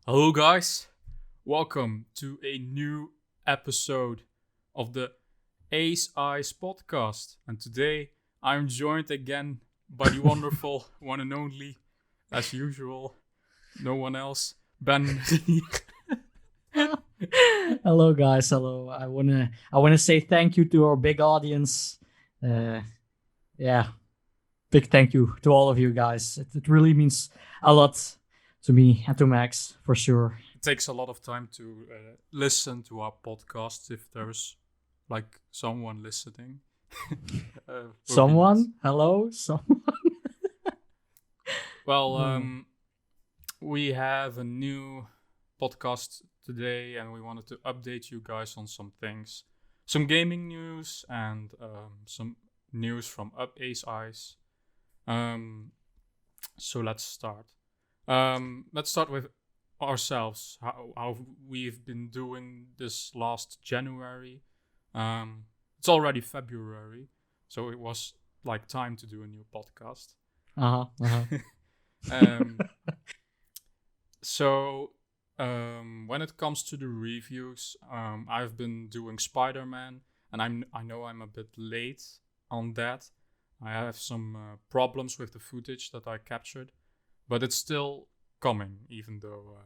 Hello, guys. Welcome to a new episode of the Ace Eyes podcast. And today I'm joined again by the wonderful one and only, as usual, no one else, Ben. Hello, guys. Hello. I wanna say thank you to our big audience. Yeah, big thank you to all of you guys. It really means a lot to me and to Max for sure. It takes a lot of time to listen to our podcast if there's like someone listening. Will be nice. Someone, hello, someone. Well, we have a new podcast today, and we wanted to update you guys on some things, some gaming news, and some news from Up Ace Eyes. So let's start. Let's start with ourselves. How we've been doing this last January. It's already February, so it was like time to do a new podcast. So when it comes to the reviews, I've been doing Spider-Man, and I know I'm a bit late on that. I have some problems with the footage that I captured, but it's still coming, even though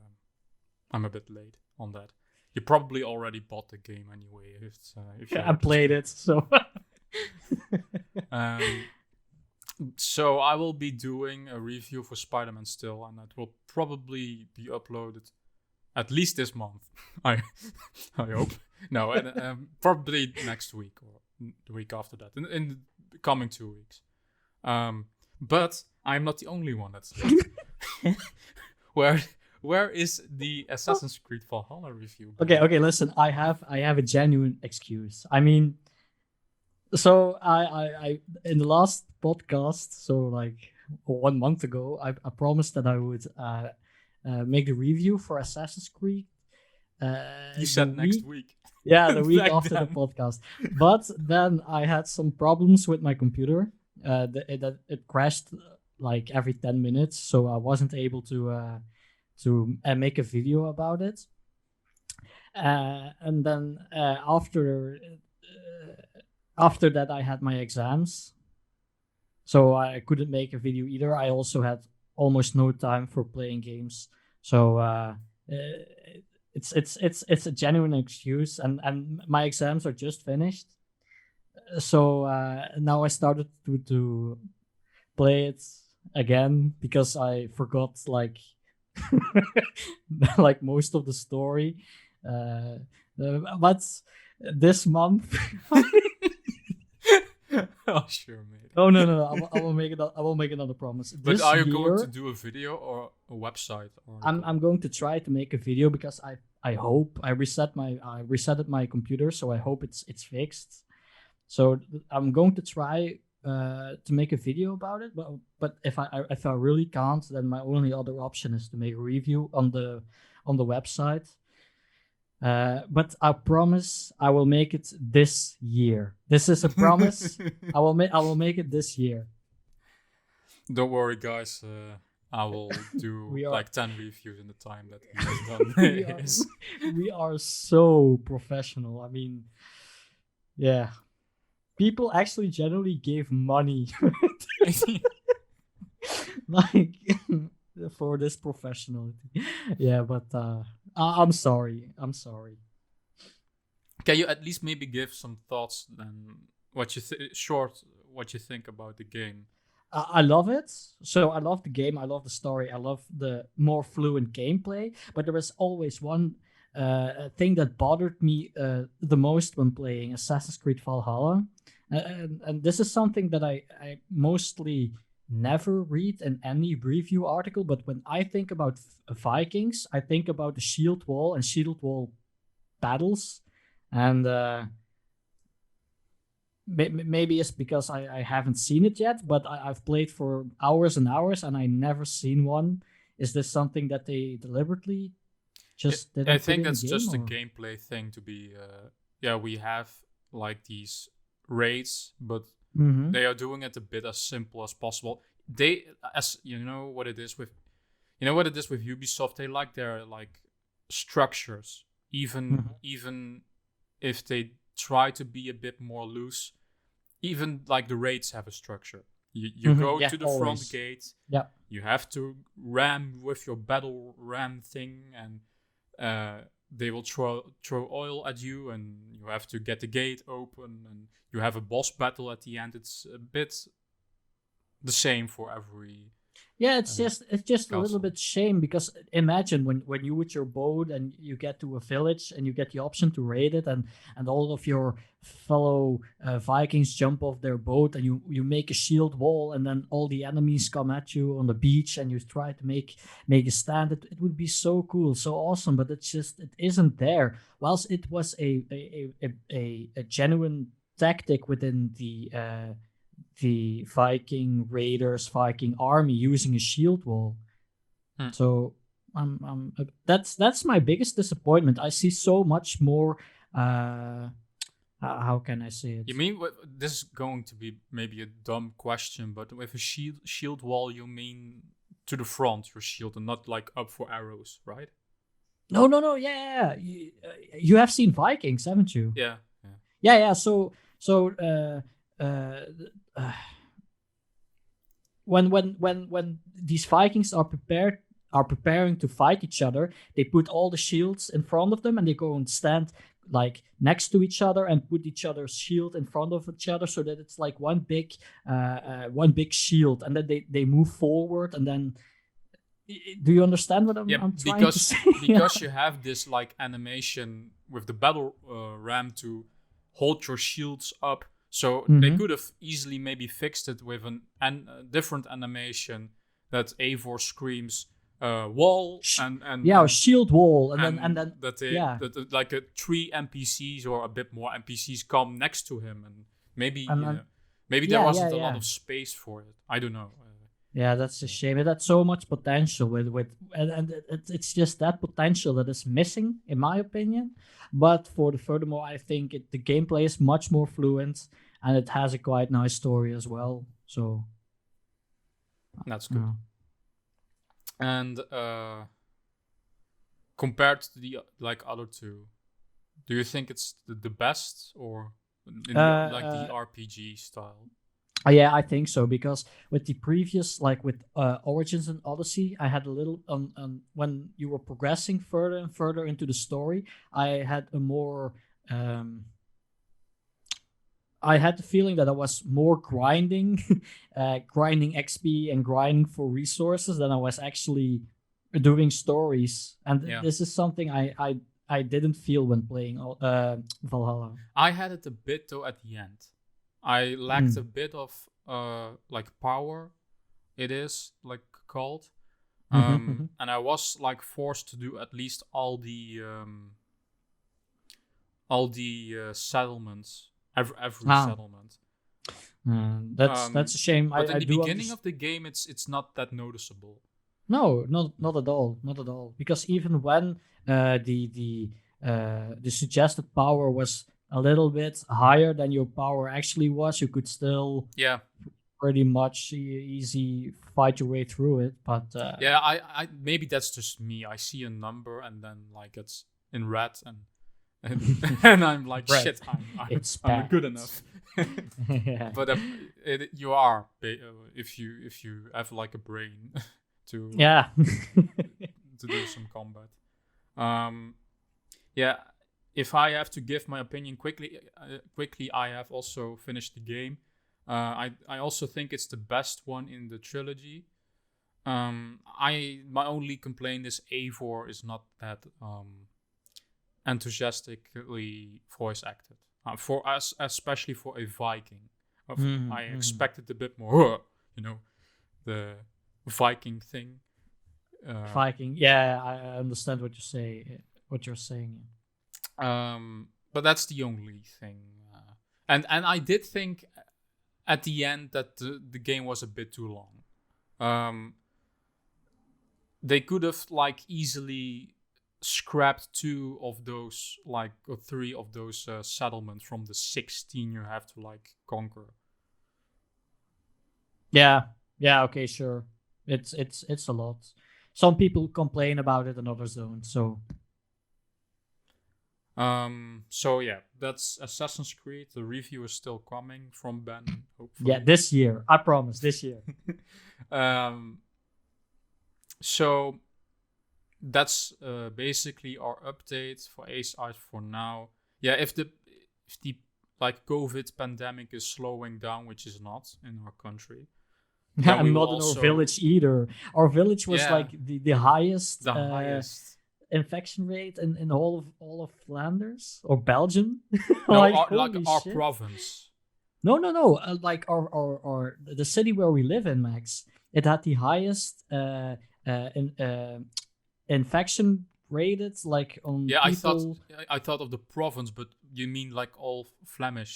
I'm a bit late on that. You probably already bought the game anyway. If I played it, so. So I will be doing a review for Spider-Man still, and that will probably be uploaded at least this month. I hope. No, and probably next week or the week after that, in the coming 2 weeks. But I'm not the only one that's late. Where is the Assassin's Creed Valhalla review? Okay. Listen, I have a genuine excuse. I mean, so I in the last podcast, so like 1 month ago, I promised that I would make a review for Assassin's Creed. You said next week. Yeah, the week Back after then. the podcast. But then I had some problems with my computer. It crashed like every 10 minutes, so I wasn't able to make a video about it. And then after that, I had my exams, so I couldn't make a video either. I also had almost no time for playing games, so it's a genuine excuse. And my exams are just finished, so now I started to play it again because I forgot like like most of the story. But this month. Oh, sure, mate. Oh no! I will make it. I will make another promise. But This are you year, going to do a video or a website? Or I'm going to try to make a video because I hope I resetted my computer, so I hope it's fixed. So I'm going to try to make a video about it. But if I really can't, then my only other option is to make a review on the website. But I promise I will make it this year. This is a promise. I will make it this year. Don't worry, guys. I will do We are- like 10 reviews in the time that he has done. we, are, his. we are so professional. I mean, yeah. People actually generally gave money like for this professionality. Yeah, but I'm sorry. I'm sorry. Can you at least maybe give some thoughts then? What you think about the game? I love it. So I love the game. I love the story. I love the more fluent gameplay. But there is always one thing that bothered me the most when playing Assassin's Creed Valhalla. And this is something that I mostly never read in any review article. But when I think about Vikings, I think about the shield wall and shield wall battles. And maybe it's because I haven't seen it yet, but I've played for hours and hours and I never seen one. Is this something that they deliberately just didn't I put think in that's the just a game, or? gameplay thing to be. We have like these raids, but Mhm. they are doing it a bit as simple as possible. As you know what it is with, You know what it is with Ubisoft? They like their like structures, even Mhm. even if they try to be a bit more loose. Even like the raids have a structure. You go Yeah, to the front always. gate. Yeah. You have to ram with your battle ram thing, and they will throw oil at you, and you have to get the gate open, and you have a boss battle at the end. It's a bit the same for every Yeah, uh, it's just a little castle. bit shame because imagine when you with your boat and you get to a village and you get the option to raid it and all of your fellow Vikings jump off their boat and you make a shield wall and then all the enemies come at you on the beach and you try to make a stand. It would be so cool, so awesome, but it's just it isn't there. Whilst it was a genuine tactic within the Viking raiders, Viking army using a shield wall. Hmm. So that's my biggest disappointment. I see so much more. How can I say it? You mean this is going to be maybe a dumb question, but with a shield wall, you mean to the front your shield and not like up for arrows, right? No. Yeah. You have seen Vikings, haven't you? Yeah. Yeah. Uh, uh, when these Vikings are preparing to fight each other, they put all the shields in front of them and they go and stand like next to each other and put each other's shield in front of each other so that it's like one big shield, and then they move forward and then. Do you understand what Yeah, I'm trying to say? because you have this like animation with the battle ram to hold your shields up, so they Mhm. could have easily maybe fixed it with a different animation that Eivor screams wall Yeah, shield wall, and then that they yeah, that like a three NPCs or a bit more NPCs come next to him, and maybe and then maybe there yeah, yeah, wasn't a lot yeah. of space for it. I don't know. Yeah, that's a shame. It had so much potential and it's just that potential that is missing, in my opinion. But furthermore, I think the gameplay is much more fluent and it has a quite nice story as well. So, That's good. yeah. And compared to the like other two, do you think it's the best or in the like the Uh, RPG style? yeah, I think so because with the previous, like with Origins and Odyssey, I had a little when you were progressing further and further into the story, I had a more um, I had the feeling that I was more grinding, grinding XP and grinding for resources than I was actually doing stories. And Yeah, this is something I didn't feel when playing Valhalla. I had it a bit though at the end. I lacked a Mm. bit of like power. It is like called. Mhm. And I was like forced to do at least all the settlements, every Ah, settlement. that's a shame. But in I the do beginning understand. of the game, it's not that noticeable. No, not at all, not at all. Because even when the suggested power was a little bit higher than your power actually was, you could still Yeah, pretty much easy fight your way through it. But yeah. I maybe that's just me. I see a number and then like it's in red and I'm like Brett, shit. I'm it's I'm bad. good enough. Yeah. But you are if you have like a brain to Yeah. to do some combat. Um, yeah. If I have to give my opinion quickly, I have also finished the game. I also think it's the best one in the trilogy. My only complaint is Eivor is not that enthusiastically voice acted. For us, especially for a Viking, I Mhm. expected a bit more. You know, the Viking thing. Uh, Viking. Yeah, I understand what you say. What you're saying. but that's the only thing. And I did think at the end that the game was a bit too long. Um, they could have like easily scrapped two of those like or three of those settlements from the 16 you have to like conquer. Yeah. Yeah. Okay. Sure. It's a lot. some people complain about it and others don't. So So yeah, that's Assassin's Creed. The review is still coming from Ben, hopefully. yeah, this year, I promise, this year. So that's basically our update for Ace Ice for now. Yeah, if the like COVID pandemic is slowing down, which is not in our country. then we And will not in our also- village either. Our village was Yeah. like the highest, The highest. infection rate in all of Flanders or Belgium. No, like, like holy our shit. province. No. Like our the city where we live in, Max. It had the highest infection rated, like on Yeah, people. I thought of the province, but you mean like all Flemish?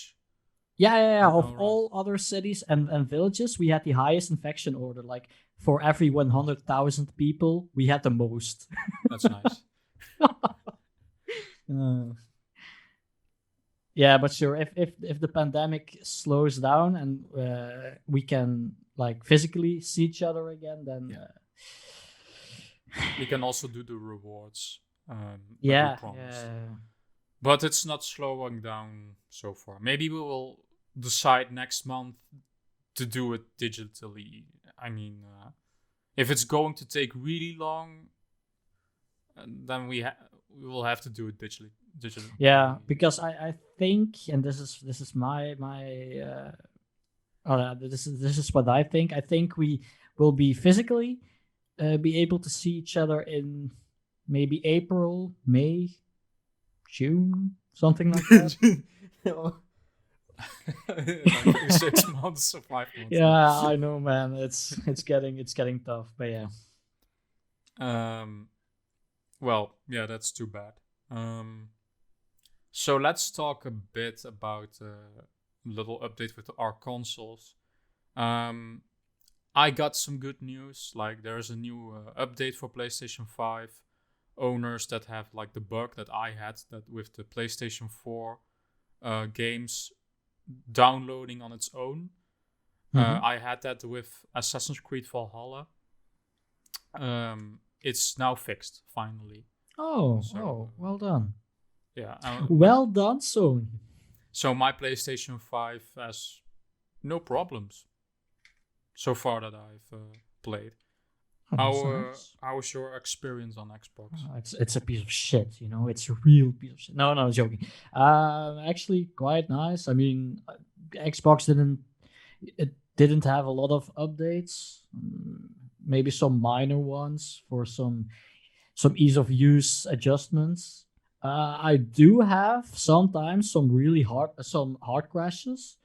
Yeah. Of Oh, right. all other cities and villages, we had the highest infection order. Like for every 100,000 people, we had the most. That's nice. Yeah, but sure, if the pandemic slows down and we can like physically see each other again, then Yeah. We can also do the rewards. that yeah, we promised. yeah. But it's not slowing down so far. Maybe we will decide next month to do it digitally. I mean, if it's going to take really long, then we will have to do it digitally. Yeah, because I think, and this is my this is what I think. I think we will be physically be able to see each other in maybe April, May, June, something like that. Like 6 months or 5 months. Yeah, I know, man. It's getting tough, but yeah. Well, yeah, that's too bad. So let's talk a bit about a little update with our consoles. I got some good news. Like, there's a new update for PlayStation 5. Owners that have like the bug that I had, that with the PlayStation 4 games downloading on its own. I had that with Assassin's Creed Valhalla. It's now fixed, finally. Oh, well done. Yeah. Well done, Sony. So my PlayStation 5 has no problems so far that I've played. How was your experience on Xbox? It's a piece of shit, you know. It's a real piece of shit. No, I'm joking. Actually, quite nice. I mean, Xbox didn't have a lot of updates. Maybe some minor ones for some ease of use adjustments. I do have sometimes some hard crashes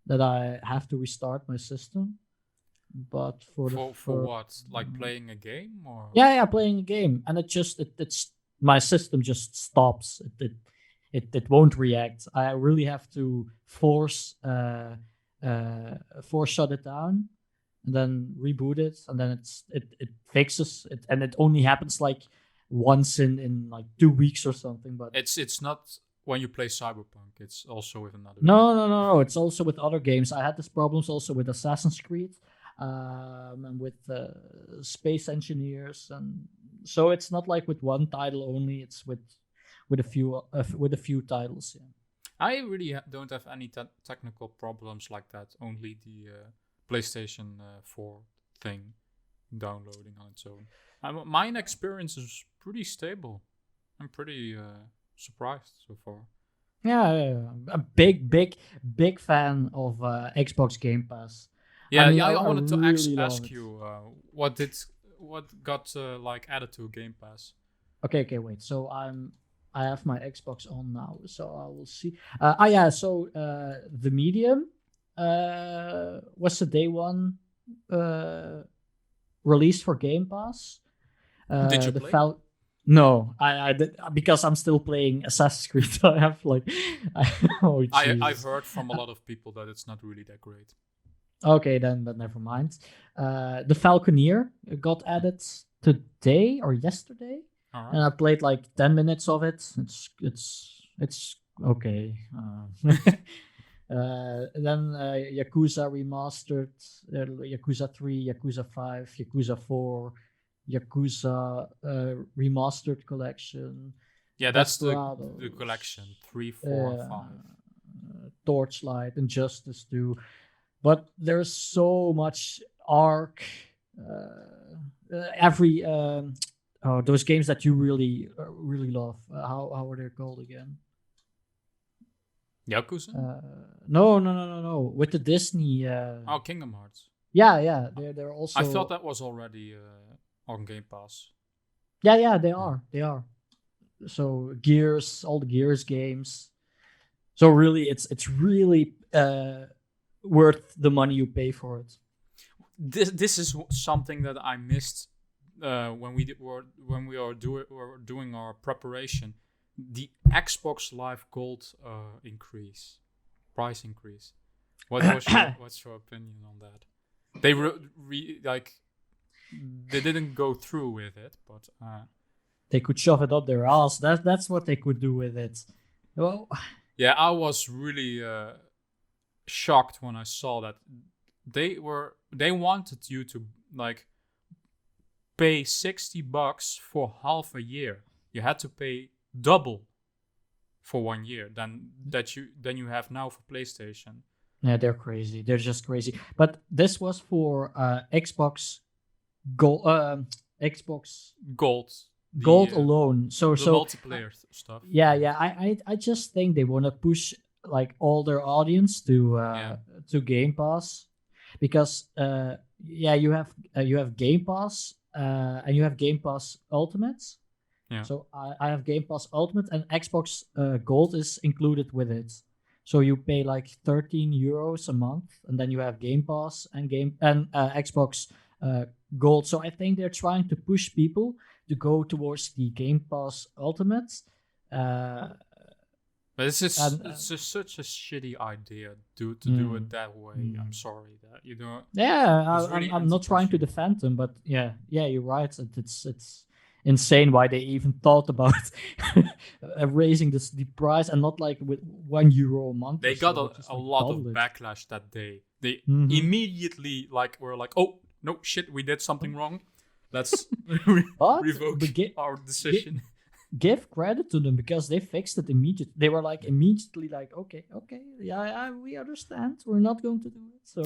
that I have to restart my system. But for what? Like playing a game or? Yeah, playing a game, and it's my system just stops. It won't react. I really have to force shut it down, and then reboot it, and then it fixes it, and it only happens like once in like 2 weeks or something. But it's not when you play Cyberpunk. It's also with another. No. It's also with other games. I had these problems also with Assassin's Creed. And with space engineers, and so it's not like with one title only. It's with a few titles. Yeah. I really don't have any technical problems like that. Only the PlayStation 4 thing downloading on its own. Mine experience is pretty stable. I'm pretty surprised so far. Yeah. A big fan of Xbox Game Pass. Yeah, I wanted to really ask you what got like added to Game Pass. Okay, wait. So I have my Xbox on now, so I will see. Yeah. So the Medium was the day one release for Game Pass. Did you play? No, I did, because I'm still playing Assassin's Creed. I have like, I've heard from a lot of people that it's not really that great. Okay, then never mind. The Falconeer got added today or yesterday, and I played like 10 minutes of it. It's okay. Then Yakuza Remastered, Yakuza 3, Yakuza 5, Yakuza 4, Yakuza remastered collection, Yeah, that's the Desperados, collection 3, 4, and uh, 5. Torchlight, Injustice 2. But there's so much arc. Every those games that you really love. How are they called again? Yakuza? No. With the Disney. Oh, Kingdom Hearts. Yeah. They're also. I thought that was already on Game Pass. Yeah, they are. They are. So Gears, all the Gears games. So really, it's really worth the money you pay for it. This is something that I missed when we were doing our preparation. The Xbox Live Gold price increase. What's your opinion on that? They they didn't go through with it, but they could shove it up their ass. That's what they could do with it. Well, yeah, I was really shocked when I saw that they wanted you to like pay $60 for half a year. You had to pay double for 1 year than you have now for PlayStation. Yeah, they're crazy. They're just crazy. But this was for Xbox Gold. Xbox Gold. Gold alone. So multiplayer stuff. Yeah. I just think they want to push like all their audience to Game Pass, because you have Game Pass and you have Game Pass Ultimate. Yeah. So I have Game Pass Ultimate, and Xbox Gold is included with it. So you pay like €13 a month, and then you have Game Pass and Xbox Gold. So I think they're trying to push people to go towards the Game Pass Ultimate. But it's just such a shitty idea to do it that way. I'm sorry that you don't. Yeah, I'm not trying to defend them, but yeah, you're right. It's insane why they even thought about raising the price, and not like with €1 a month. They got a lot of backlash that day. They immediately were like, oh no shit, we did something wrong. Let's revoke our decision. Give credit to them, because they fixed it immediately. They were immediately okay, yeah, we understand. We're not going to do it. So,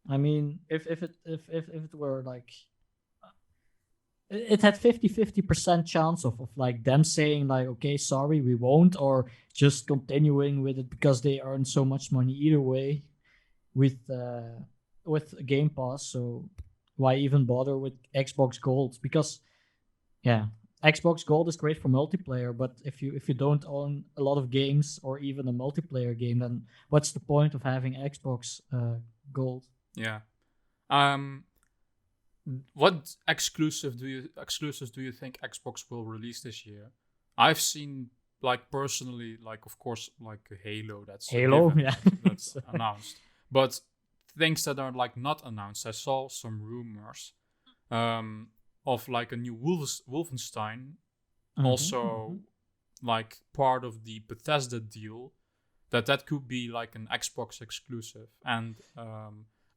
I mean, if it were it had 50% chance of them saying okay, sorry, we won't, or just continuing with it because they earn so much money either way with Game Pass. So why even bother with Xbox Gold? Because Xbox Gold is great for multiplayer, but if you don't own a lot of games or even a multiplayer game, then what's the point of having Xbox Gold? Yeah. What exclusives do you think Xbox will release this year? I've seen personally, of course, Halo. That's Halo, that's announced. But things that are not announced, I saw some rumors of a new Wolfenstein, also part of the Bethesda deal. That could be an Xbox exclusive, and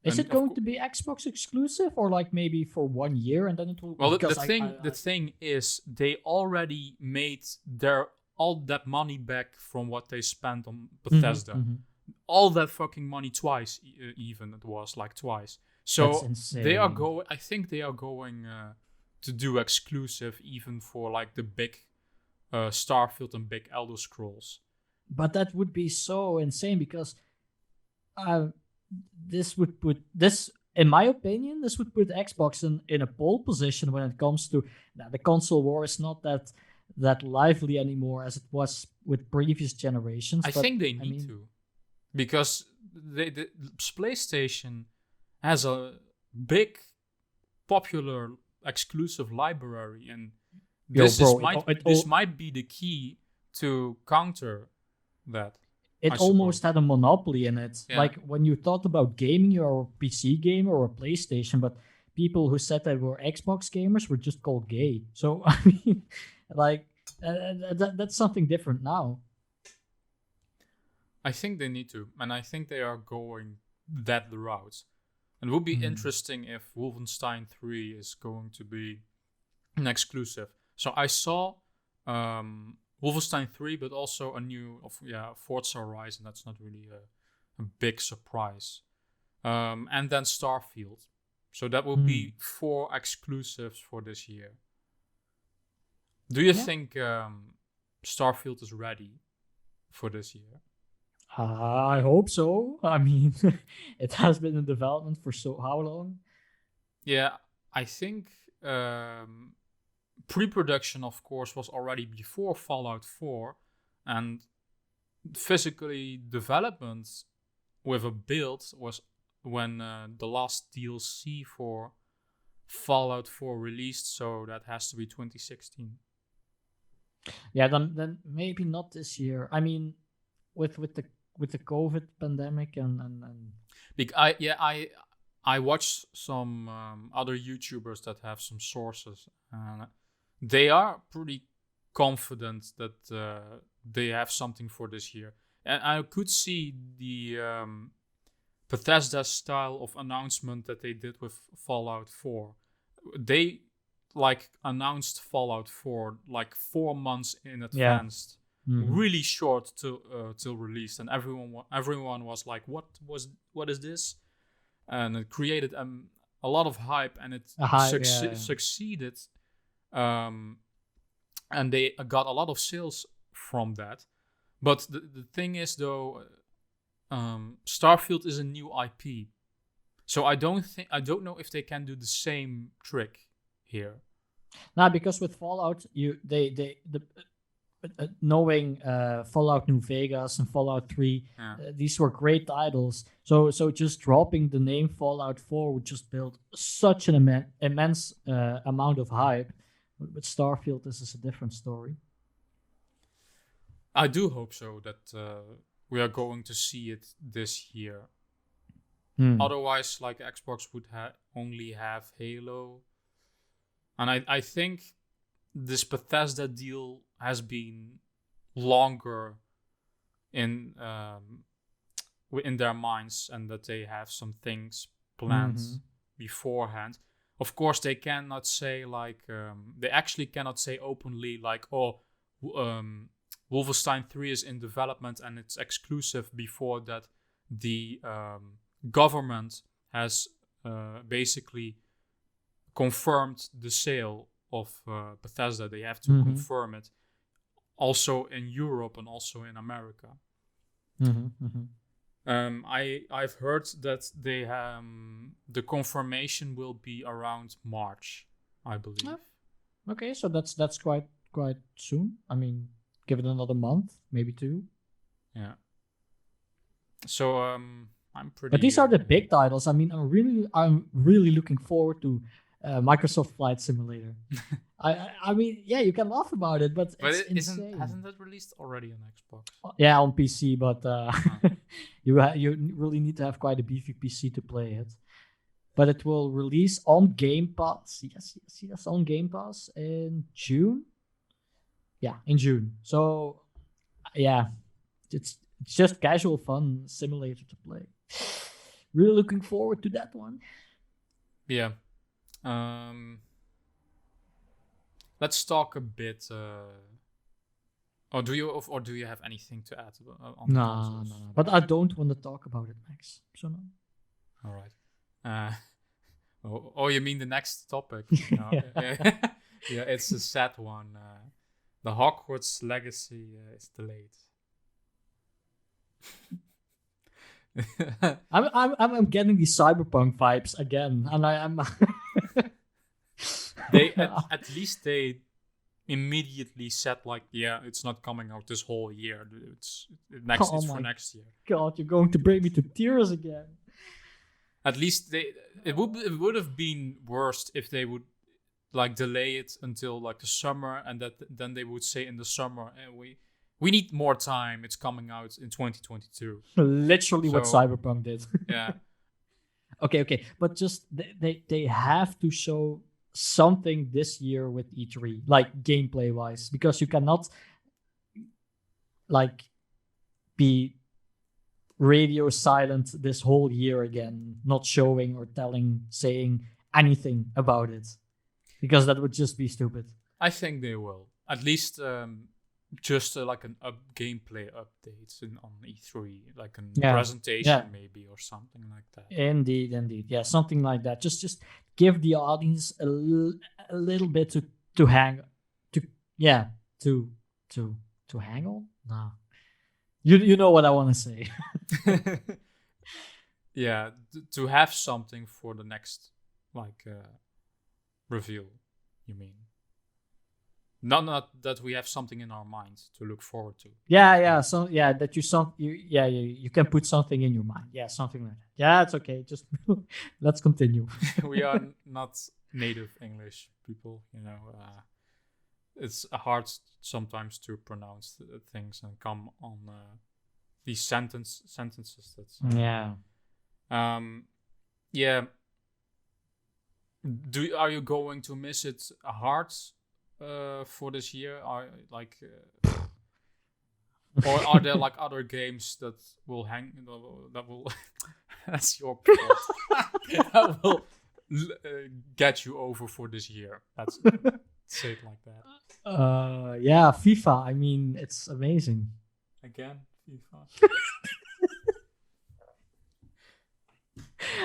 is it going to be Xbox exclusive, or maybe for 1 year and then it will? Well, the thing is, they already made all that money back from what they spent on Bethesda. All that fucking money twice, even it was twice. So they are going. I think they are going to do exclusive even for the big Starfield and big Elder Scrolls. But that would be so insane, because this would put this, in my opinion, this would put Xbox in a pole position when it comes to the console war is not that lively anymore as it was with previous generations. I think they need to, because the PlayStation has a big popular exclusive library, and this might be the key to counter that. It almost had a monopoly in it. Yeah. When you thought about gaming, you're a PC gamer or a PlayStation, but people who said they were Xbox gamers were just called gay. So, I mean, that's something different now. I think they need to, and I think they are going that route. It would be interesting if Wolfenstein 3 is going to be an exclusive. So I saw Wolfenstein 3, but also a new Forza Horizon. That's not really a big surprise. And then Starfield. So that will be 4 exclusives for this year. Do you think Starfield is ready for this year? I hope so. I mean, it has been in development for how long? Yeah, I think pre-production, of course, was already before Fallout 4, and physically development with a build was when the last DLC for Fallout 4 released, so that has to be 2016. Yeah, then maybe not this year. I mean, with the COVID pandemic and I watched some other YouTubers that have some sources, and they are pretty confident that they have something for this year. And I could see the Bethesda style of announcement that they did with Fallout 4. They announced Fallout 4 4 months in advance. Really short till release, and everyone was like, what is this? And it created a lot of hype, and it succeeded, and they got a lot of sales from that. But the thing is, though, Starfield is a new IP, so I don't know if they can do the same trick here. Nah, because with Fallout, knowing Fallout New Vegas and Fallout 3, these were great titles. So just dropping the name Fallout 4 would just build such an immense amount of hype. With Starfield, this is a different story. I do hope so, that we are going to see it this year. Otherwise, Xbox would only have Halo. And I think this Bethesda deal has been longer in their minds, and that they have some things planned beforehand. Of course, they cannot say they actually cannot say openly Wolfenstein 3 is in development and it's exclusive before that the government has basically confirmed the sale of Bethesda. They have to confirm it also in Europe and also in America. I've heard that they the confirmation will be around March, I believe. Okay, so that's quite soon. I mean, give it another month, maybe 2. Yeah. So I'm pretty. But these are the big titles. I mean, I'm really looking forward to Microsoft Flight Simulator. I mean, yeah, you can laugh about it, but it's insane. Hasn't that released already on Xbox? Yeah, on PC, but you really need to have quite a beefy PC to play it. But it will release on Game Pass. Yes, on Game Pass in June. Yeah, in June. So, yeah, it's just casual fun simulator to play. Really looking forward to that one. Yeah. Let's talk a bit. Or do you have anything to add on the consoles? No. But I don't want to talk about it, Max. So no. All right. You mean the next topic? No. Yeah, it's a sad one. The Hogwarts Legacy is delayed. I'm getting these cyberpunk vibes again, and I am. They at least they immediately said it's not coming out this whole year. It's for next year. God, you're going to bring me to tears again. At least it would have been worse if they would delay it until the summer, and then they would say in the summer, we need more time. It's coming out in 2022. Literally what Cyberpunk did. Yeah. Okay. But just they have to show something this year with E3, gameplay wise, because you cannot be radio silent this whole year again, not showing or saying anything about it, because that would just be stupid. I think they will. At least just like an gameplay update on E3, like a presentation maybe or something like that. Indeed. Yeah, something like that. Just give the audience a little bit to hang on. No. You know what I want to say. Yeah, to have something for the next reveal, you mean? Not that we have something in our minds to look forward to. Yeah. So that you can put something in your mind. Yeah, something like that. Yeah, it's okay. Just let's continue. We are not native English people, it's hard sometimes to pronounce things and come on these sentences. That's yeah. Are you going to miss it hard for this year? Or are there like other games that will that's your point, that will get you over for this year? That's say it like that. Yeah, FIFA. I mean, it's amazing. Again, FIFA.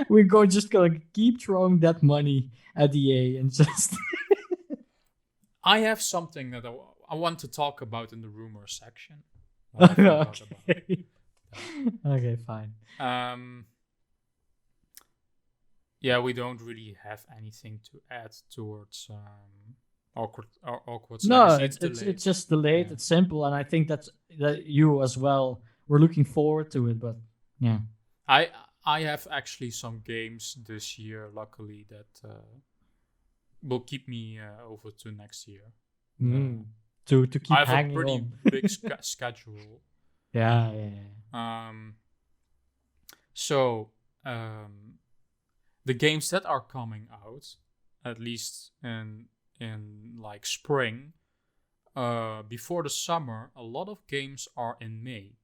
We're just gonna keep throwing that money at EA and just. I have something that I want to talk about in the rumor section. Okay. Okay, fine. Yeah, we don't really have anything to add towards Hogwarts Legacy. It's just delayed. Yeah. It's simple, and I think that you as well were looking forward to it. But yeah, I have actually some games this year, luckily, that will keep me over to next year. To keep I have hanging a pretty on. big schedule. Yeah. So the games that are coming out, at least in like spring, before the summer, a lot of games are in May,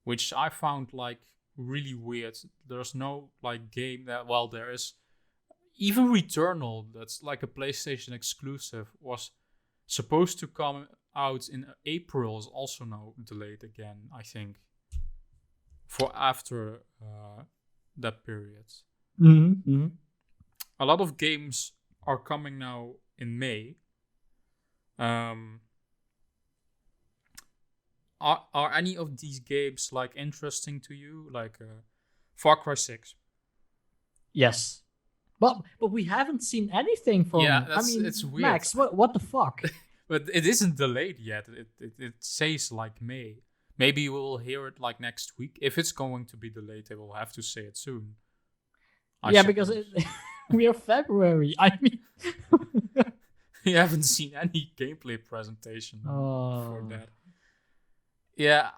which I found like really weird. There's no like game that, well, there is even Returnal, that's like a PlayStation exclusive, was supposed to come out in April, is also now delayed again, I think, for after that period. Mm-hmm. A lot of games are coming now in May. Are any of these games like interesting to you, like Far Cry 6? Yes, but we haven't seen anything from. Yeah, it's weird. Max, what the fuck? But it isn't delayed yet. It says like May. Maybe we'll hear it like next week. If it's going to be delayed, they will have to say it soon. Because we are February. I mean, you haven't seen any gameplay presentation for that. Yeah,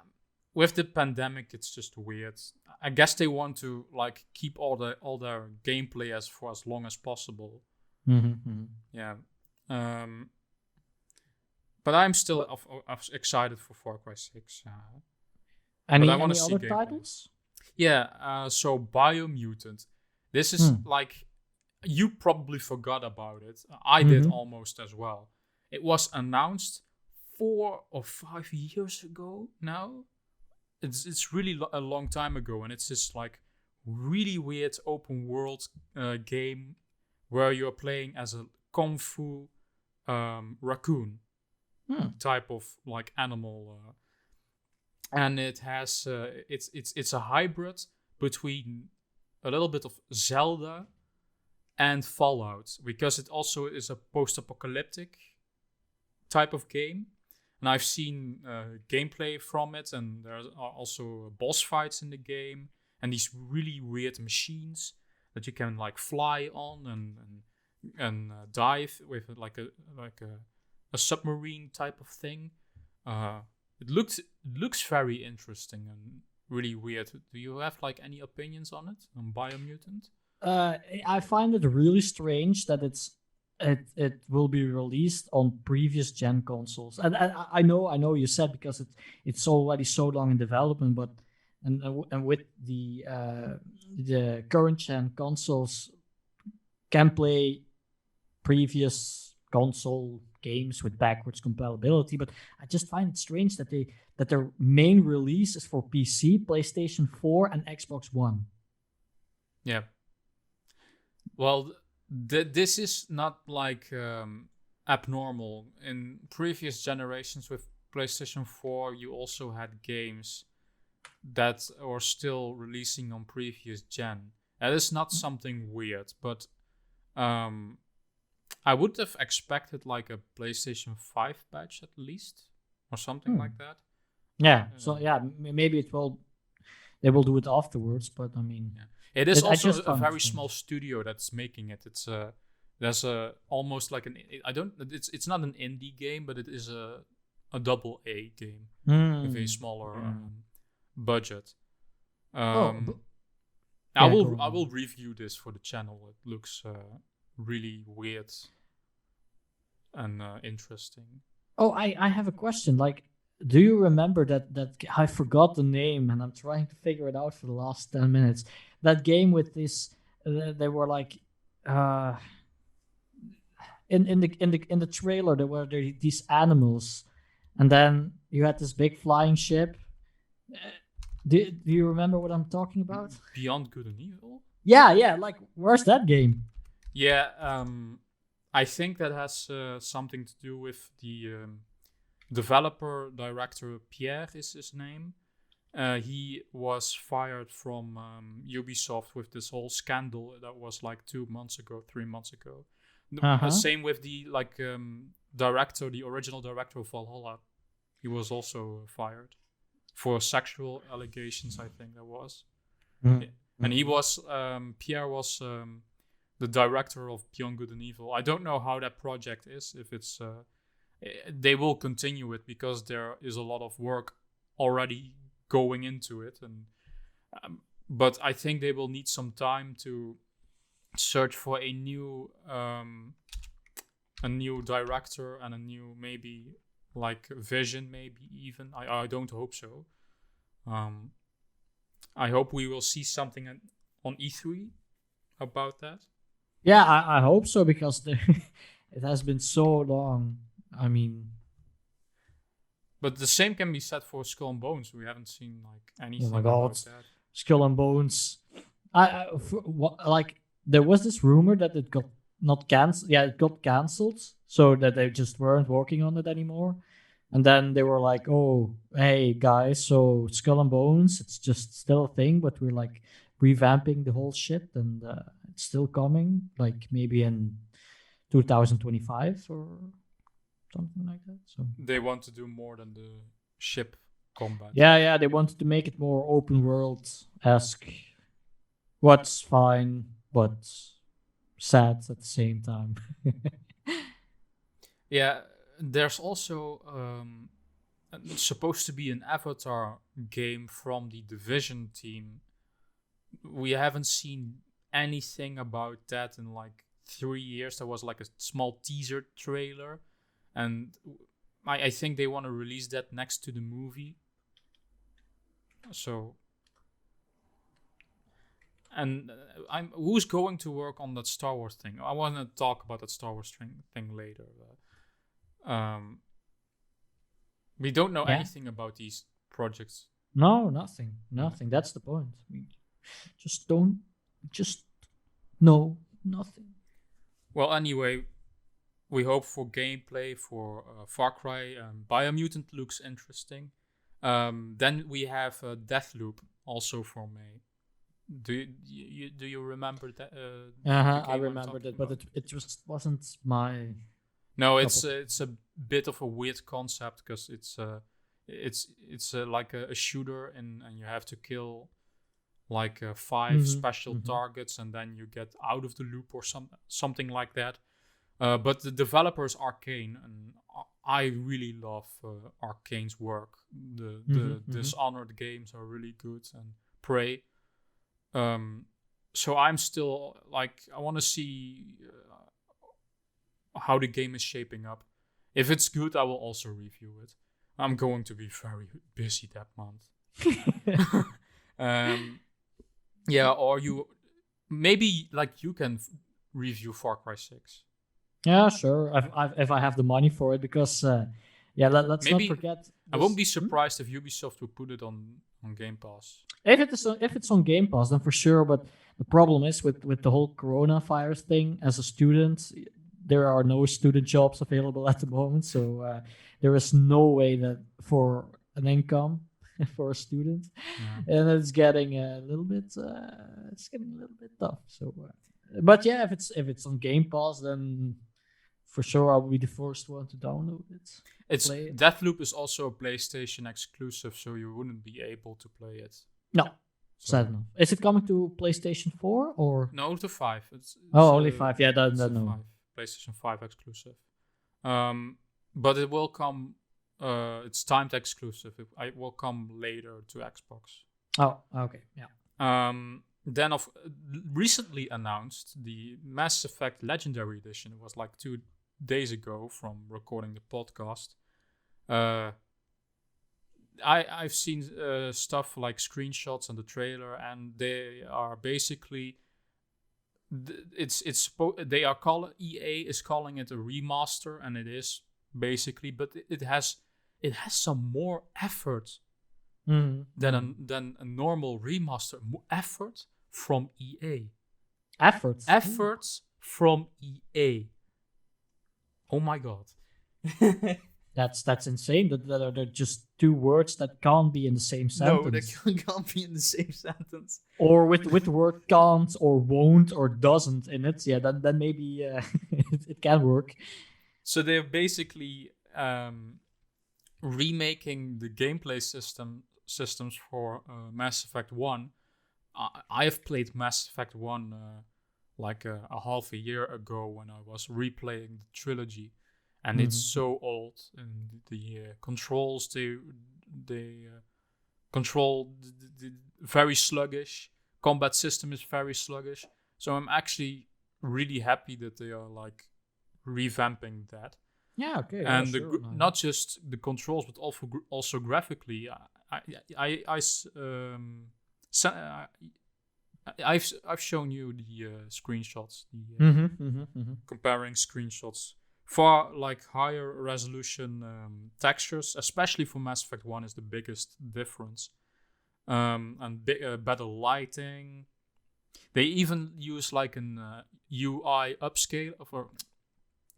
with the pandemic, it's just weird. I guess they want to like keep all their gameplay for as long as possible. Mm-hmm. Yeah. But I'm still excited for Far Cry 6. Any other titles? Yeah. So Biomutant. This is like, you probably forgot about it. I did almost as well. It was announced 4 or 5 years ago now. It's really a long time ago, and it's this like really weird open world game where you're playing as a kung fu raccoon type of like animal, and it has it's a hybrid between a little bit of Zelda and Fallout, because it also is a post-apocalyptic type of game. And I've seen gameplay from it, and there are also boss fights in the game, and these really weird machines that you can like fly on and dive with, like a submarine type of thing. It looks very interesting and really weird. Do you have like any opinions on it, on Biomutant? I find it really strange that it will be released on previous gen consoles, and I know you said because it's already so long in development, but and with the current gen consoles can play previous console games with backwards compatibility, but I just find it strange that their main release is for PC, PlayStation 4, and Xbox One. Yeah. Well, this is not like abnormal. In previous generations with PlayStation 4, you also had games that are still releasing on previous gen. That is not something weird, but I would have expected like a PlayStation 5 patch at least, or something like that. Yeah. So yeah, maybe they will do it afterwards, but I mean, it is also a very strange. small studio that's making it. It's there's a almost like it's not an indie game, but it is a double A game with a smaller budget. I will review this for the channel. It looks really weird and interesting. Oh, I have a question. Like, do you remember that I forgot the name and I'm trying to figure it out for the last 10 minutes. That game with this, they were like, in the trailer there were these animals, and then you had this big flying ship. Do you remember what I'm talking about? Beyond Good and Evil? Yeah. Like, where's that game? Yeah, I think that has something to do with the developer director. Pierre is his name. He was fired from Ubisoft with this whole scandal that was like 3 months ago. Same with the director, the original director of Valhalla. He was also fired for sexual allegations, I think that was. And he was Pierre was the director of Beyond Good and Evil. I don't know how that project is. If it's they will continue it because there is a lot of work already going into it, and but I think they will need some time to search for a new director and a new maybe like vision, maybe even. I don't hope so. I hope we will see something on E3 about that. Yeah, I hope so, because it has been so long. I mean, but the same can be said for Skull and Bones. We haven't seen like anything oh my God, about that. Skull and Bones. Like, there was this rumor that it got not cancelled. Yeah, it got cancelled, so that they just weren't working on it anymore. And then they were like, "Oh, hey guys, so Skull and Bones, it's just still a thing, but we're like revamping the whole shit, and it's still coming, like maybe in 2025 or something like that." So they want to do more than the ship combat. Yeah, they wanted to make it more open world-esque. What's fine, but sad at the same time. Yeah, there's also supposed to be an Avatar game from the Division team. We haven't seen anything about that in like 3 years. There was like a small teaser trailer, and I think they want to release that next to the movie. So, and who's going to work on that Star Wars thing? I want to talk about that Star Wars thing later. We don't know anything about these projects. No, nothing. That's the point. We just know nothing. Well, anyway, we hope for gameplay for Far Cry. Biomutant looks interesting. Then we have Deathloop also for May. Do you remember that? I remembered it, but it just wasn't my. No, it's a bit of a weird concept because it's like a shooter and you have to kill like 5 special targets, and then you get out of the loop or something like that. But the developers Arcane, and I really love Arcane's work. The Dishonored games are really good, and Prey. So I'm still like, I want to see how the game is shaping up. If it's good, I will also review it. I'm going to be very busy that month. Yeah, or you maybe like you can review Far Cry 6. Yeah, sure. If I have the money for it, because let's not Maybe forget. I won't be This, surprised if Ubisoft would put it on Game Pass. if it's on Game Pass, then for sure. But the problem is with the whole coronavirus thing. As a student, there are no student jobs available at the moment, so there is no way that for an income for a student, Yeah. and it's getting a little bit tough. So, but yeah, if it's on Game Pass, then for sure I'll be the first one to download it. It's Play it. Deathloop is also a PlayStation exclusive, so you wouldn't be able to play it. No, So, sad enough. Is it coming to PlayStation 4 or? no, to 5. It's Only 5. Yeah, it's a no. 5, PlayStation 5 exclusive. But it will come. It's timed exclusive. It will come later to Xbox. Oh, okay, yeah. Then recently announced the Mass Effect Legendary Edition. It was like 2 days ago from recording the podcast. I've seen stuff like screenshots and the trailer, and they are basically EA is calling it a remaster, and it is basically, but it has some more effort than a normal remaster. Effort from EA. Efforts from EA. Oh my god. That's insane. That are just 2 words that can't be in the same sentence. No, they can't be in the same sentence. Or with the word can't or won't or doesn't in it. Yeah, then maybe it can work. So they're basically remaking the gameplay systems for Mass Effect 1. I have played Mass Effect 1 like a half a year ago when I was replaying the trilogy. And it's so old, and the controls they control the very sluggish. Combat system is very sluggish. So I'm actually really happy that they are like revamping that. Yeah, okay. And yeah, sure. not just the controls, but also graphically. I've shown you the screenshots, comparing screenshots. Far like higher resolution textures, especially for Mass Effect 1, is the biggest difference. And better lighting. They even use like an UI upscale or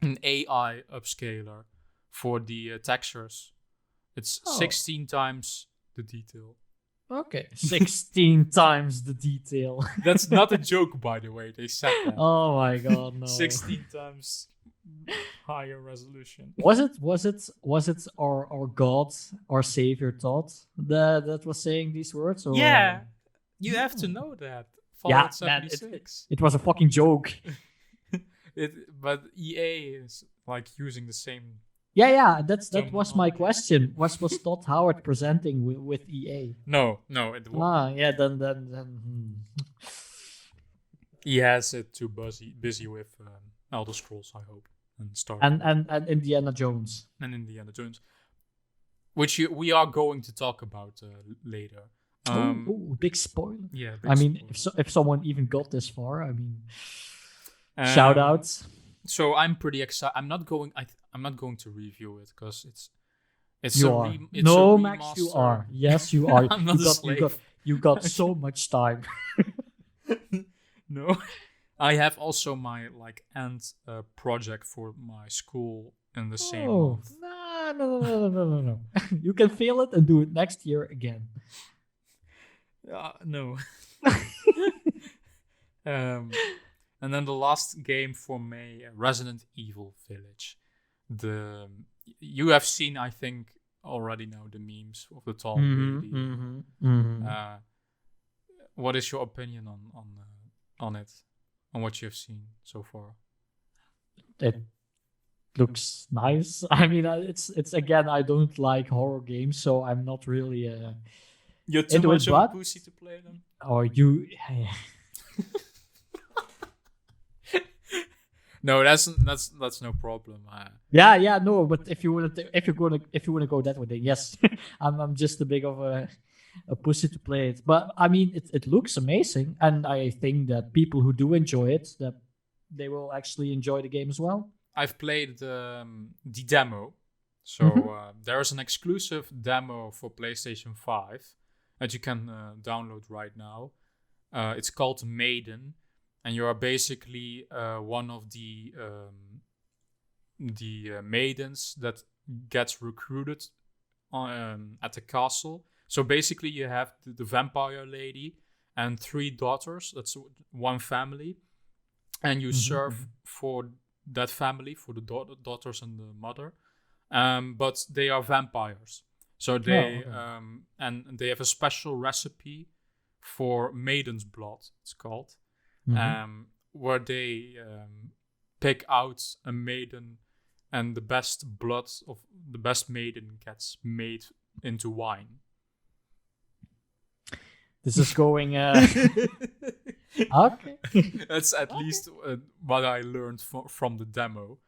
an AI upscaler for the textures. It's 16 times the detail. Okay, 16 times the detail. That's not a joke, by the way. They said that. Oh my god, no. 16 times higher resolution. Was it our God, our Savior Todd that was saying these words? Or? Yeah, you have to know that. Fallout 76. It was a fucking joke. But EA is like using the same. Yeah. That was my question. Was Todd Howard presenting with EA? No, it wasn't. Yeah. Then. He has it too busy with Elder Scrolls, I hope, and Star and Indiana Jones. And Indiana Jones, which we are going to talk about later. Big spoiler. Yeah. I mean, if someone even got this far, I mean, shout outs. So I'm pretty excited. I'm not going to review it because it's you a are. it's no, a Max, you are. Yes, you are. I'm not a slave. You got so much time. No, I have also my like end project for my school in the same month. No. You can fail it and do it next year again. No. And then the last game for May, Resident Evil Village. You have seen, I think, already now the memes of the tall lady. What is your opinion on it, on what you have seen so far? It looks nice. I mean, it's again, I don't like horror games, so I'm not really you're too much of a pussy to play them. Or you? No, that's no problem. No, but if you wanna go that way, then yes, I'm just a big of a a pussy to play it. But I mean, it looks amazing, and I think that people who do enjoy it, that they will actually enjoy the game as well. I've played the demo. So there is an exclusive demo for PlayStation 5 that you can download right now. It's called Maiden, and you are basically one of the maidens that gets recruited at the castle. So basically you have the vampire lady and 3 daughters. That's one family. And you serve for that family, for the daughters and the mother. But they are vampires. So they and they have a special recipe for maiden's blood, it's called. Where they pick out a maiden, and the best blood of the best maiden gets made into wine. This is going. Okay. That's at least what I learned from the demo,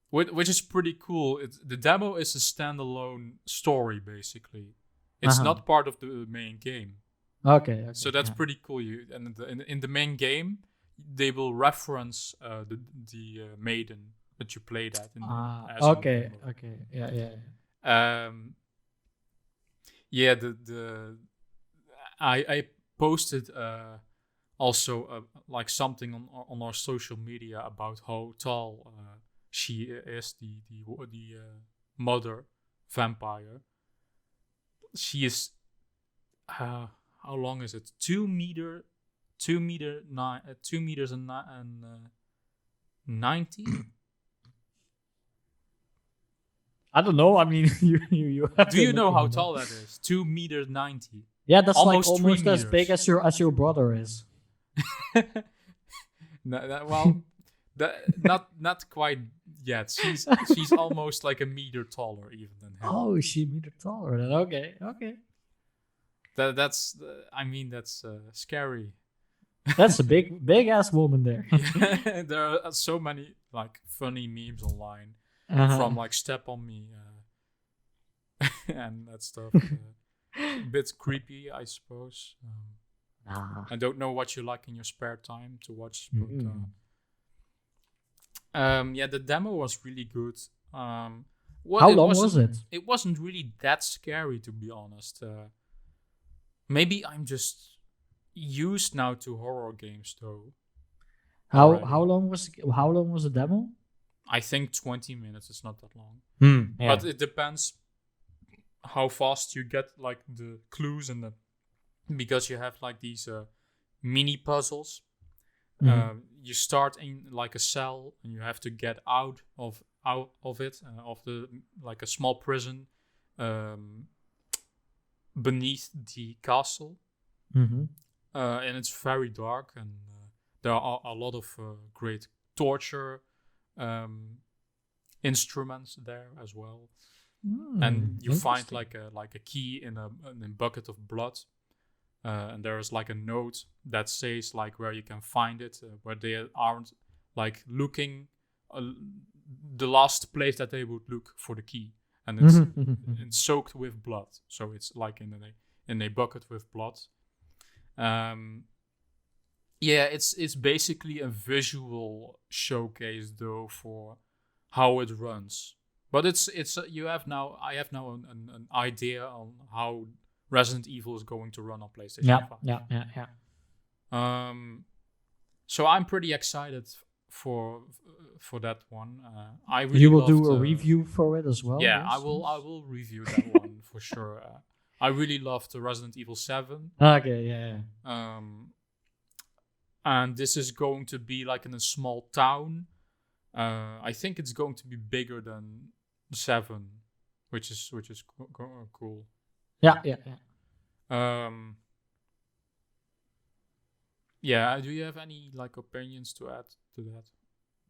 which is pretty cool. The demo is a standalone story, basically. It's not part of the main game. Okay. So that's pretty cool. In the main game, they will reference the maiden that you played at. Okay. Yeah. Yeah. I posted also like something on our social media about how tall she is, the mother vampire. She is how long is it? 2 meters and 90. I don't know. I mean, you do you know how tall that is? 2 meters 90. Yeah, that's almost almost as big as your brother is. Not quite yet. She's almost like a meter taller even than him. Oh, is she a meter taller? Then okay. That's scary. That's a big ass woman there. There are so many like funny memes online from like Step on Me and that stuff. A bit creepy, I suppose. I don't know what you like in your spare time to watch, but the demo was really good. How long was it? It wasn't really that scary, to be honest. Maybe I'm just used now to horror games, though. How long was the demo? I think 20 minutes. It's not that long, yeah. but it depends how fast you get like the clues and because you have like these mini puzzles. You start in like a cell and you have to get out of it, of the like a small prison beneath the castle. And it's very dark, and there are a lot of great torture instruments there as well. And you find like a key in a bucket of blood, and there is like a note that says like where you can find it, where they aren't like looking the last place that they would look for the key, and it's soaked with blood, so it's like in a bucket with blood. It's basically a visual showcase though for how it runs. But I have now an idea on how Resident Evil is going to run on PlayStation 5. Yeah. So I'm pretty excited for that one. You will do a review for it as well. Yeah, yes? I will review that one for sure. I really loved Resident Evil 7. Okay, yeah. And this is going to be like in a small town. I think it's going to be bigger than 7, which is cool. Yeah. Do you have any like opinions to add to that?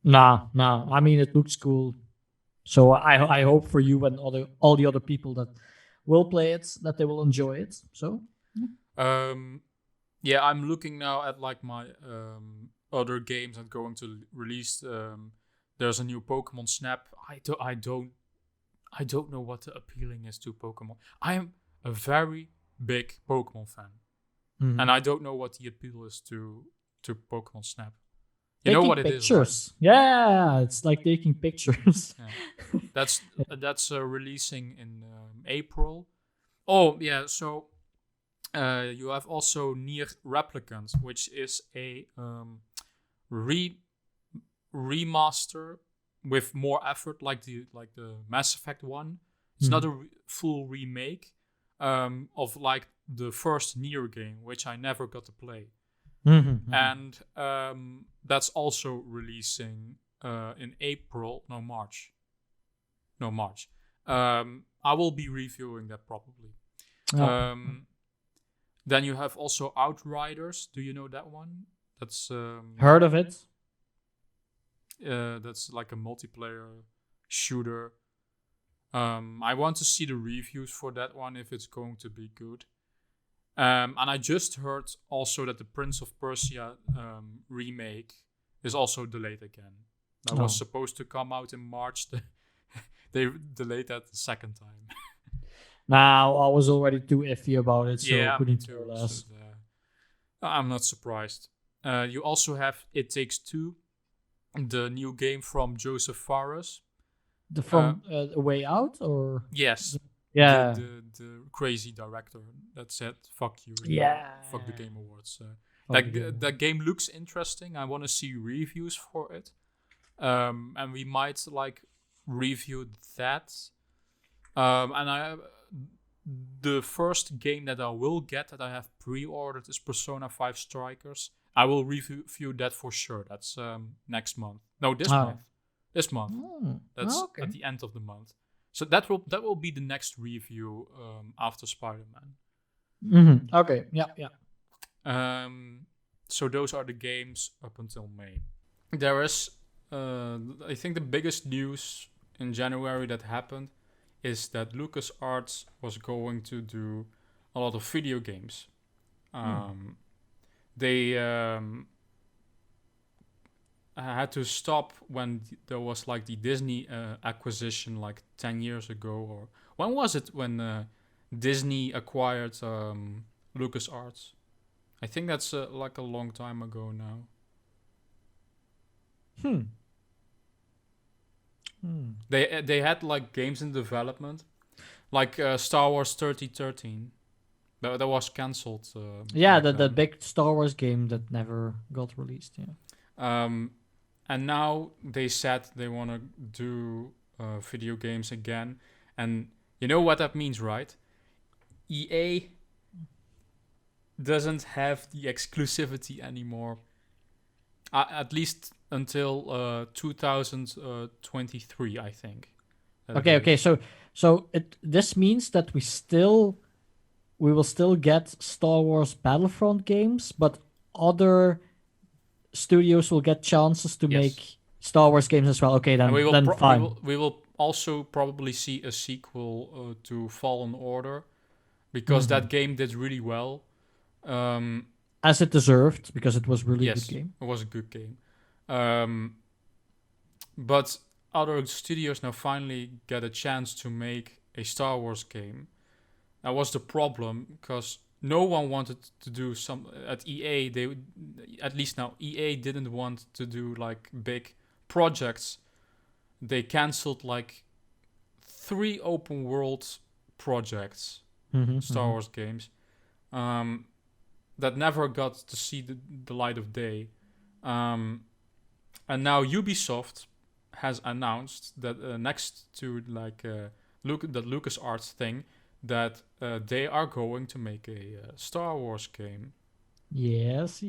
No. I mean, it looks cool. So I hope for you and all the other people that will play it that they will enjoy it. So. I'm looking now at like my other games that are going to release. There's a new Pokemon Snap. I don't know what the appealing is to Pokemon. I am a very big Pokemon fan, Mhm. and I don't know what the appeal is to Pokemon Snap. You Taking know what it is, right? pictures. Yeah, it's like taking pictures. Yeah. That's releasing in April. Oh yeah, so you have also Nier Replicant, which is a remaster with more effort, like the Mass Effect one. It's not a full remake of like the first Nier game, which I never got to play. And that's also releasing in April. No, March. I will be reviewing that probably. Then you have also Outriders. Do you know that one? That's Heard of it? That's like a multiplayer shooter. I want to see the reviews for that one if it's going to be good. And I just heard also that the Prince of Persia remake is also delayed again. That was supposed to come out in March. They delayed that the second time. Now, I was already too iffy about it, so Yeah, me couldn't too. care less. So, I'm not surprised. You also have It Takes Two, the new game from Joseph Fares. From A Way Out, or yes, yeah, the crazy director that said "fuck you," fuck the Game Awards. That game looks interesting. I want to see reviews for it, and we might like review that. And the first game that I will get that I have pre-ordered is Persona 5 Strikers. I will review that for sure. That's next month. No, this month. This month. That's at the end of the month. So that will be the next review after Spider-Man. Okay. Yeah. So those are the games up until May. There is, I think, the biggest news in January that happened is that LucasArts was going to do a lot of video games. They had to stop when there was like the Disney acquisition like 10 years ago. Or when was it when Disney acquired LucasArts? I think that's like a long time ago now. They had like games in development, like Star Wars 3013. That was cancelled. The big Star Wars game that never got released. Yeah. And now they said they want to do video games again, and you know what that means, right? EA doesn't have the exclusivity anymore. At least until 2023, I think. Okay. So this means that we will still get Star Wars Battlefront games, but other studios will get chances to make Star Wars games as well. Okay, then fine. We will also probably see a sequel to Fallen Order, because that game did really well. As it deserved, because it was really a good game. It was a good game. But other studios now finally get a chance to make a Star Wars game. That was the problem, because no one wanted to do some at EA. They, at least now, EA didn't want to do like big projects. They cancelled like 3 open world projects, Star Wars games, that never got to see the light of day. And now Ubisoft has announced that next to like the LucasArts thing, that they are going to make a Star Wars game. Yes,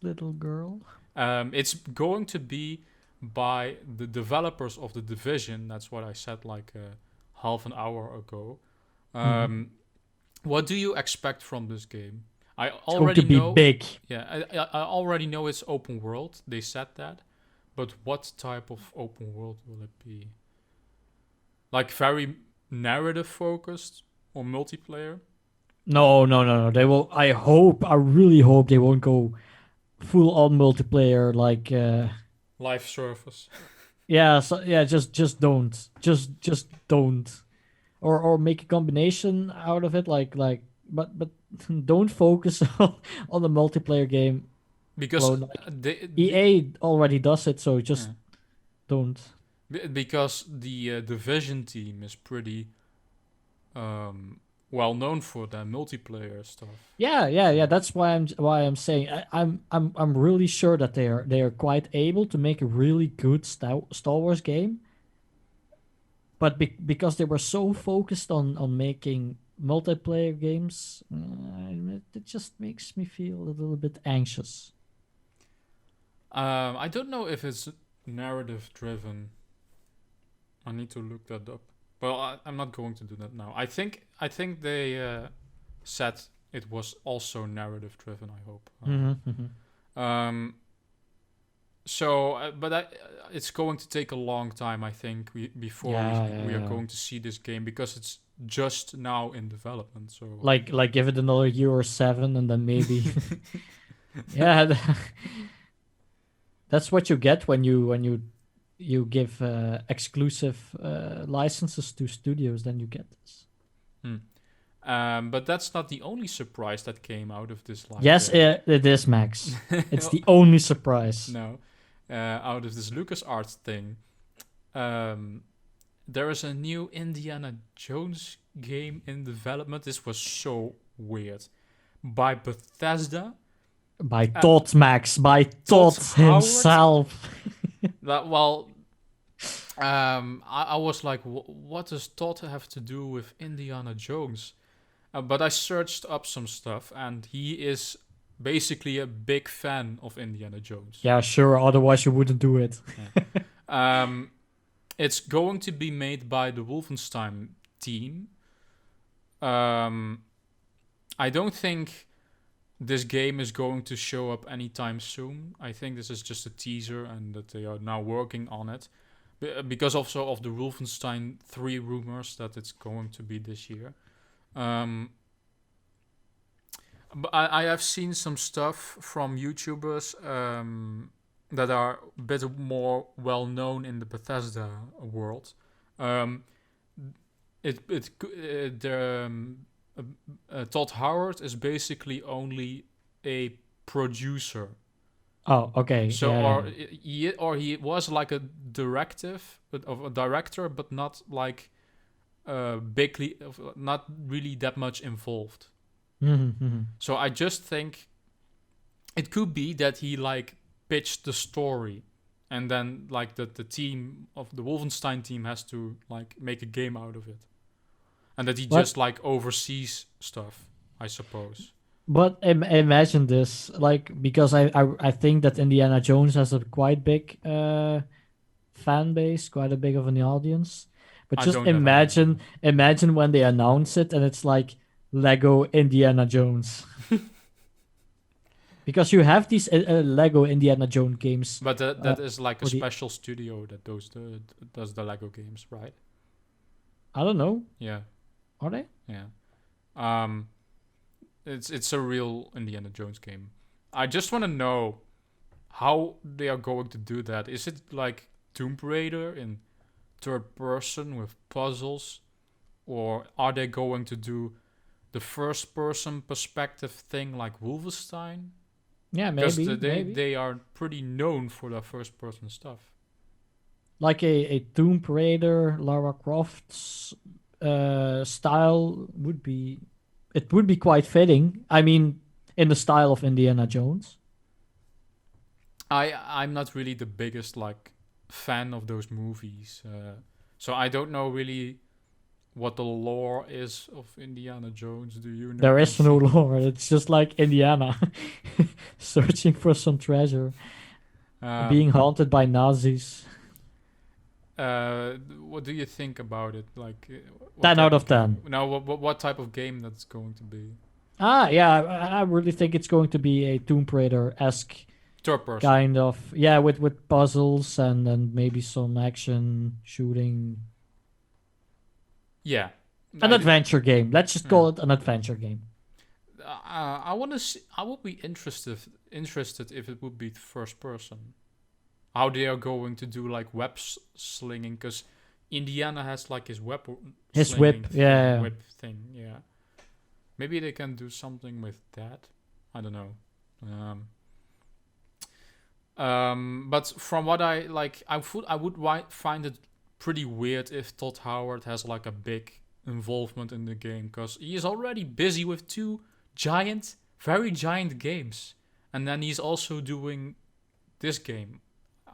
little girl. It's going to be by the developers of The Division. That's what I said like half an hour ago. What do you expect from this game? I already know. Big. Yeah, I already know it's open world. They said that, but what type of open world will it be? Like very narrative focused or multiplayer? No. They will. I really hope they won't go full on multiplayer like live service. Just don't. Just don't. Or make a combination out of it, like but don't focus on the multiplayer game. Because Well, EA already does it, so just don't. Because the Division team is pretty well known for their multiplayer stuff. Yeah. That's why I'm saying I'm really sure that they are quite able to make a really good Star Wars game. But because they were so focused on making multiplayer games, it just makes me feel a little bit anxious. I don't know if it's narrative driven. I need to look that up. Well, I'm not going to do that now. I think they said it was also narrative driven. I hope. But it's going to take a long time, I think, before we are going to see this game, because it's just now in development. So like give it another year or 7, and then maybe. That's what you get when you give exclusive licenses to studios. Then you get this. But that's not the only surprise that came out of this live. Yes, it is, Max. It's the only surprise. No, out of this LucasArts thing, there is a new Indiana Jones game in development. This was so weird. By Bethesda. By Todd, Max. By Todd himself. I was like, what does Todd have to do with Indiana Jones? But I searched up some stuff, and he is basically a big fan of Indiana Jones. Yeah, sure. Otherwise, you wouldn't do it. It's going to be made by the Wolfenstein team. I don't think this game is going to show up anytime soon. I think this is just a teaser, and that they are now working on it. Because also of the Wolfenstein 3 rumors that it's going to be this year. But I have seen some stuff from YouTubers that are a bit more well known in the Bethesda world. Todd Howard is basically only a producer. Oh, okay. So he was like a director, but not like bigly, not really that much involved. So I just think it could be that he like pitched the story, and then like the team of the Wolfenstein team has to like make a game out of it, and that he just like oversees stuff, I suppose. But imagine this, like, because I think that Indiana Jones has a quite big fan base, quite a big of an audience. But just imagine when they announce it and it's like Lego Indiana Jones. Because you have these Lego Indiana Jones games. But that is like a special studio that does the Lego games, right? I don't know. Yeah. Are they? Yeah. It's a real Indiana Jones game. I just want to know how they are going to do that. Is it like Tomb Raider in third person with puzzles? Or are they going to do the first person perspective thing like Wolfenstein? Yeah, maybe. Because they are pretty known for their first person stuff. Like a Tomb Raider, Lara Croft's style would be... It would be quite fitting. I mean, in the style of Indiana Jones. I'm not really the biggest like fan of those movies, so I don't know really what the lore is of Indiana Jones. Do you know? There is no lore. It's just like Indiana searching for some treasure, being haunted by Nazis. What do you think about it? Like 10 out of 10. Now, what type of game that's going to be? Yeah, I really think it's going to be a Tomb Raider-esque kind of, with puzzles and maybe some action shooting. Yeah, an adventure game. Let's just call it an adventure game. I want to see. I would be interested if it would be first person. How they are going to do like web slinging, because Indiana has like his whip thing, yeah. Whip thing, yeah. Maybe they can do something with that. I don't know. But from what I like, I would find it pretty weird if Todd Howard has like a big involvement in the game, because he is already busy with 2 very giant games, and then he's also doing this game.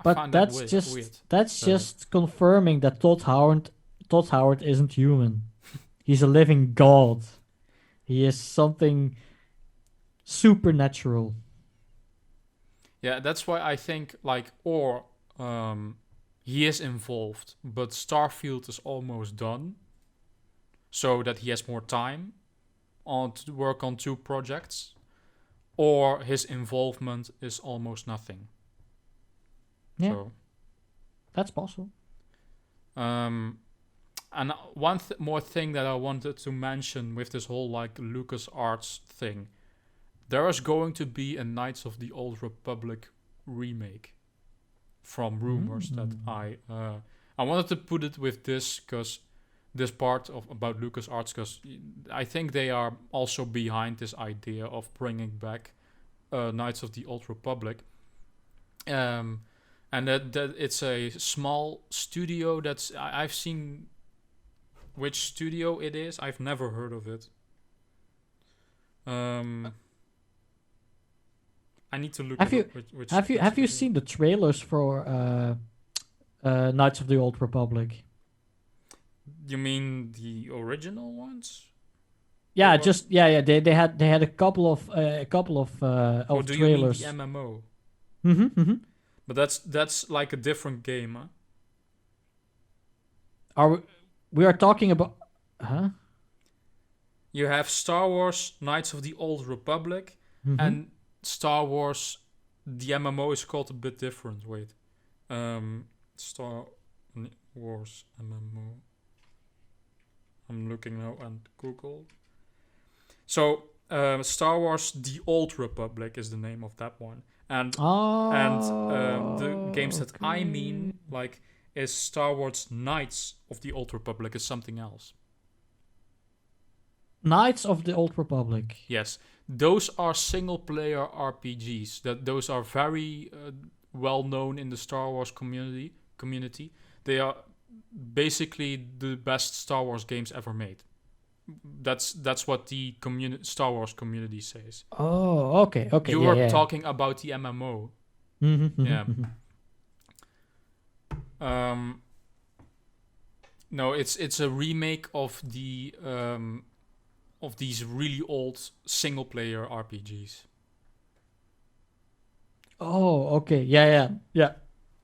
But that's just confirming that Todd Howard isn't human. He's a living god. He is something supernatural. Yeah, that's why I think he is involved, but Starfield is almost done, so that he has more time to work on 2 projects, or his involvement is almost nothing. Yeah, so, that's possible. And one more thing that I wanted to mention with this whole like LucasArts thing, there is going to be a Knights of the Old Republic remake, from rumors that I wanted to put it with this, because this part about LucasArts, because I think they are also behind this idea of bringing back Knights of the Old Republic, and that it's a small studio. I've seen which studio it is. I've never heard of it. I need to look. Have you seen the trailers for Knights of the Old Republic? You mean the original ones? Yeah, They had a couple of trailers. Or do you mean the MMO? But that's like a different game, huh? We are talking about? Huh? You have Star Wars Knights of the Old Republic, and Star Wars. The MMO is called a bit different. Wait, Star Wars MMO. I'm looking now on Google. So, Star Wars: The Old Republic is the name of that one, and the games that I mean, like, is Star Wars Knights of the Old Republic is something else. Knights of the Old Republic. Yes, those are single-player RPGs. Those are very well known in the Star Wars community. They are basically the best Star Wars games ever made. That's what the Star Wars community says. Oh, okay. You were talking about the MMO. Yeah. No, it's a remake of the of these really old single player RPGs. Oh, okay. Yeah.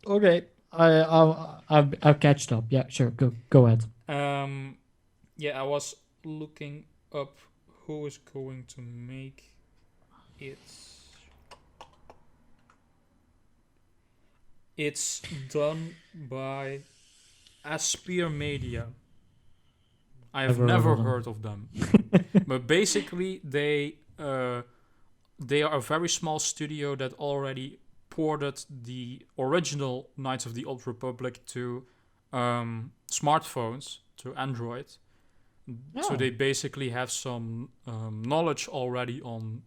Okay. I've catched up. Yeah, sure. Go ahead. Yeah, I was looking up who is going to make it. It's done by Aspyr Media. I have never heard of them. But basically, they are a very small studio that already ported the original Knights of the Old Republic to smartphones, to Android. Oh. So they basically have some knowledge already on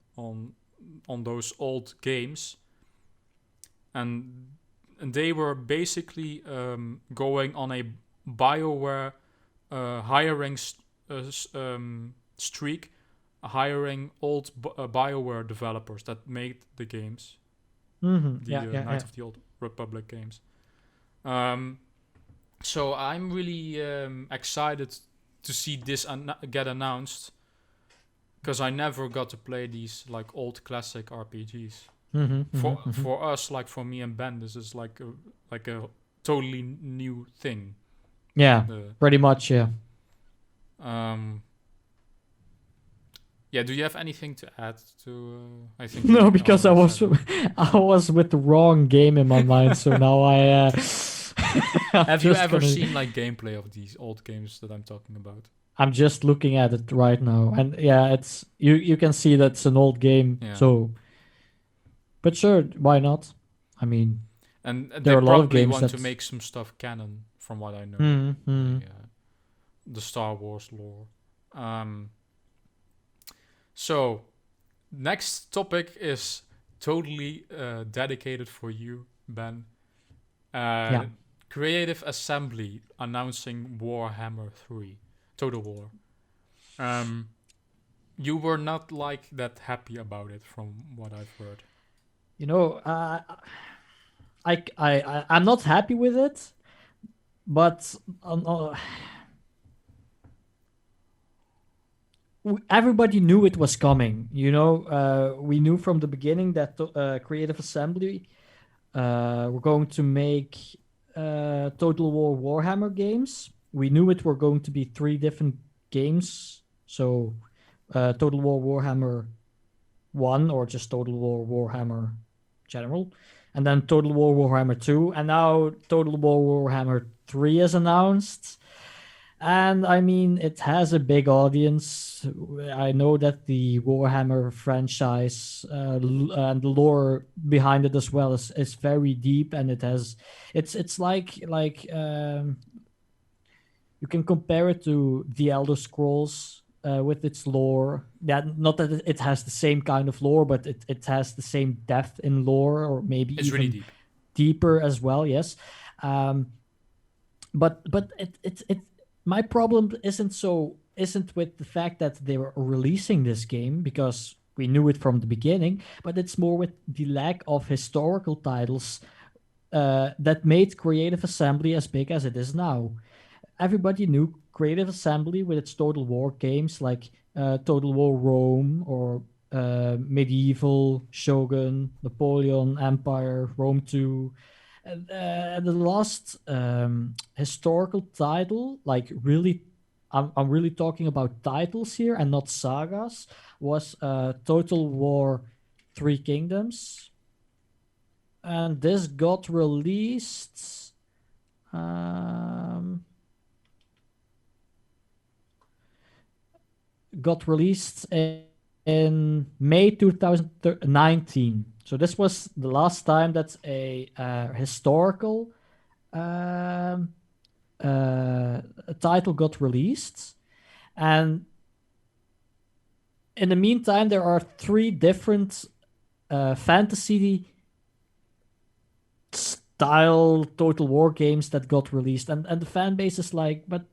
those old games, and they were basically going on a BioWare hiring streak, hiring old BioWare developers that made the games, Knights of the Old Republic games. So I'm really excited to see this get announced, because I never got to play these like old classic RPGs. For us, like for me and Ben, this is like a totally new thing. Yeah, pretty much. Yeah. Yeah. Do you have anything to add to? I think no, because I was with the wrong game in my mind. So now I. Have you ever seen like gameplay of these old games that I'm talking about? I'm just looking at it right now, and yeah, it's you can see that's an old game. Yeah. So, but sure, why not? I mean, and there are a lot of games want to make some stuff canon, from what I know. The Star Wars lore. So, next topic is totally dedicated for you, Ben. Yeah. Creative Assembly announcing Warhammer 3 Total War. You were not like that happy about it, from what I've heard. You know, I'm not happy with it, but everybody knew it was coming. You know, we knew from the beginning that Creative Assembly were going to make Total War Warhammer games. We knew it were going to be 3 different games. So, Total War Warhammer 1, or just Total War Warhammer General, and then Total War Warhammer 2, and now Total War Warhammer 3 is announced. And I mean, it has a big audience. I know that the Warhammer franchise and the lore behind it as well is very deep, and it's like you can compare it to the Elder Scrolls with its lore. That not that it has the same kind of lore, but it has the same depth in lore, or maybe It's even really deep. deeper as well. Yes, but it my problem isn't with the fact that they were releasing this game, because we knew it from the beginning, but it's more with the lack of historical titles that made Creative Assembly as big as it is now. Everybody knew Creative Assembly with its Total War games like Total War Rome, or Medieval, Shogun, Napoleon, Empire, Rome 2. And the last historical title, like really, I'm really talking about titles here and not sagas, was Total War Three Kingdoms. And this got released. Got released in May 2019. So this was the last time that a historical title got released. And in the meantime, there are 3 different fantasy style Total War games that got released, and the fan base is like, but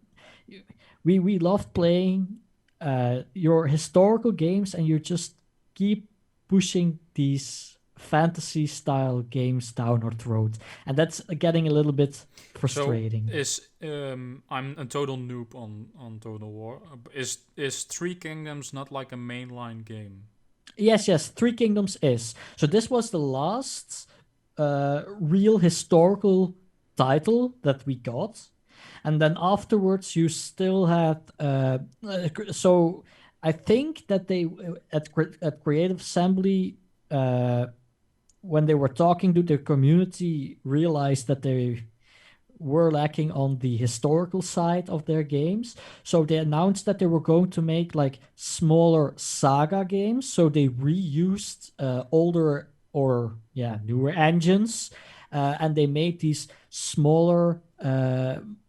we love playing your historical games, and you just keep pushing these fantasy style games down our throat, and that's getting a little bit frustrating. So I'm a total noob on Total War. Is Three Kingdoms not like a mainline game? Yes, Three Kingdoms is. So this was the last real historical title that we got. And then afterwards, you still had. So I think that they, at Creative Assembly, when they were talking to their community, realized that they were lacking on the historical side of their games. So they announced that they were going to make like smaller saga games. So they reused older, or newer engines, and they made these smaller,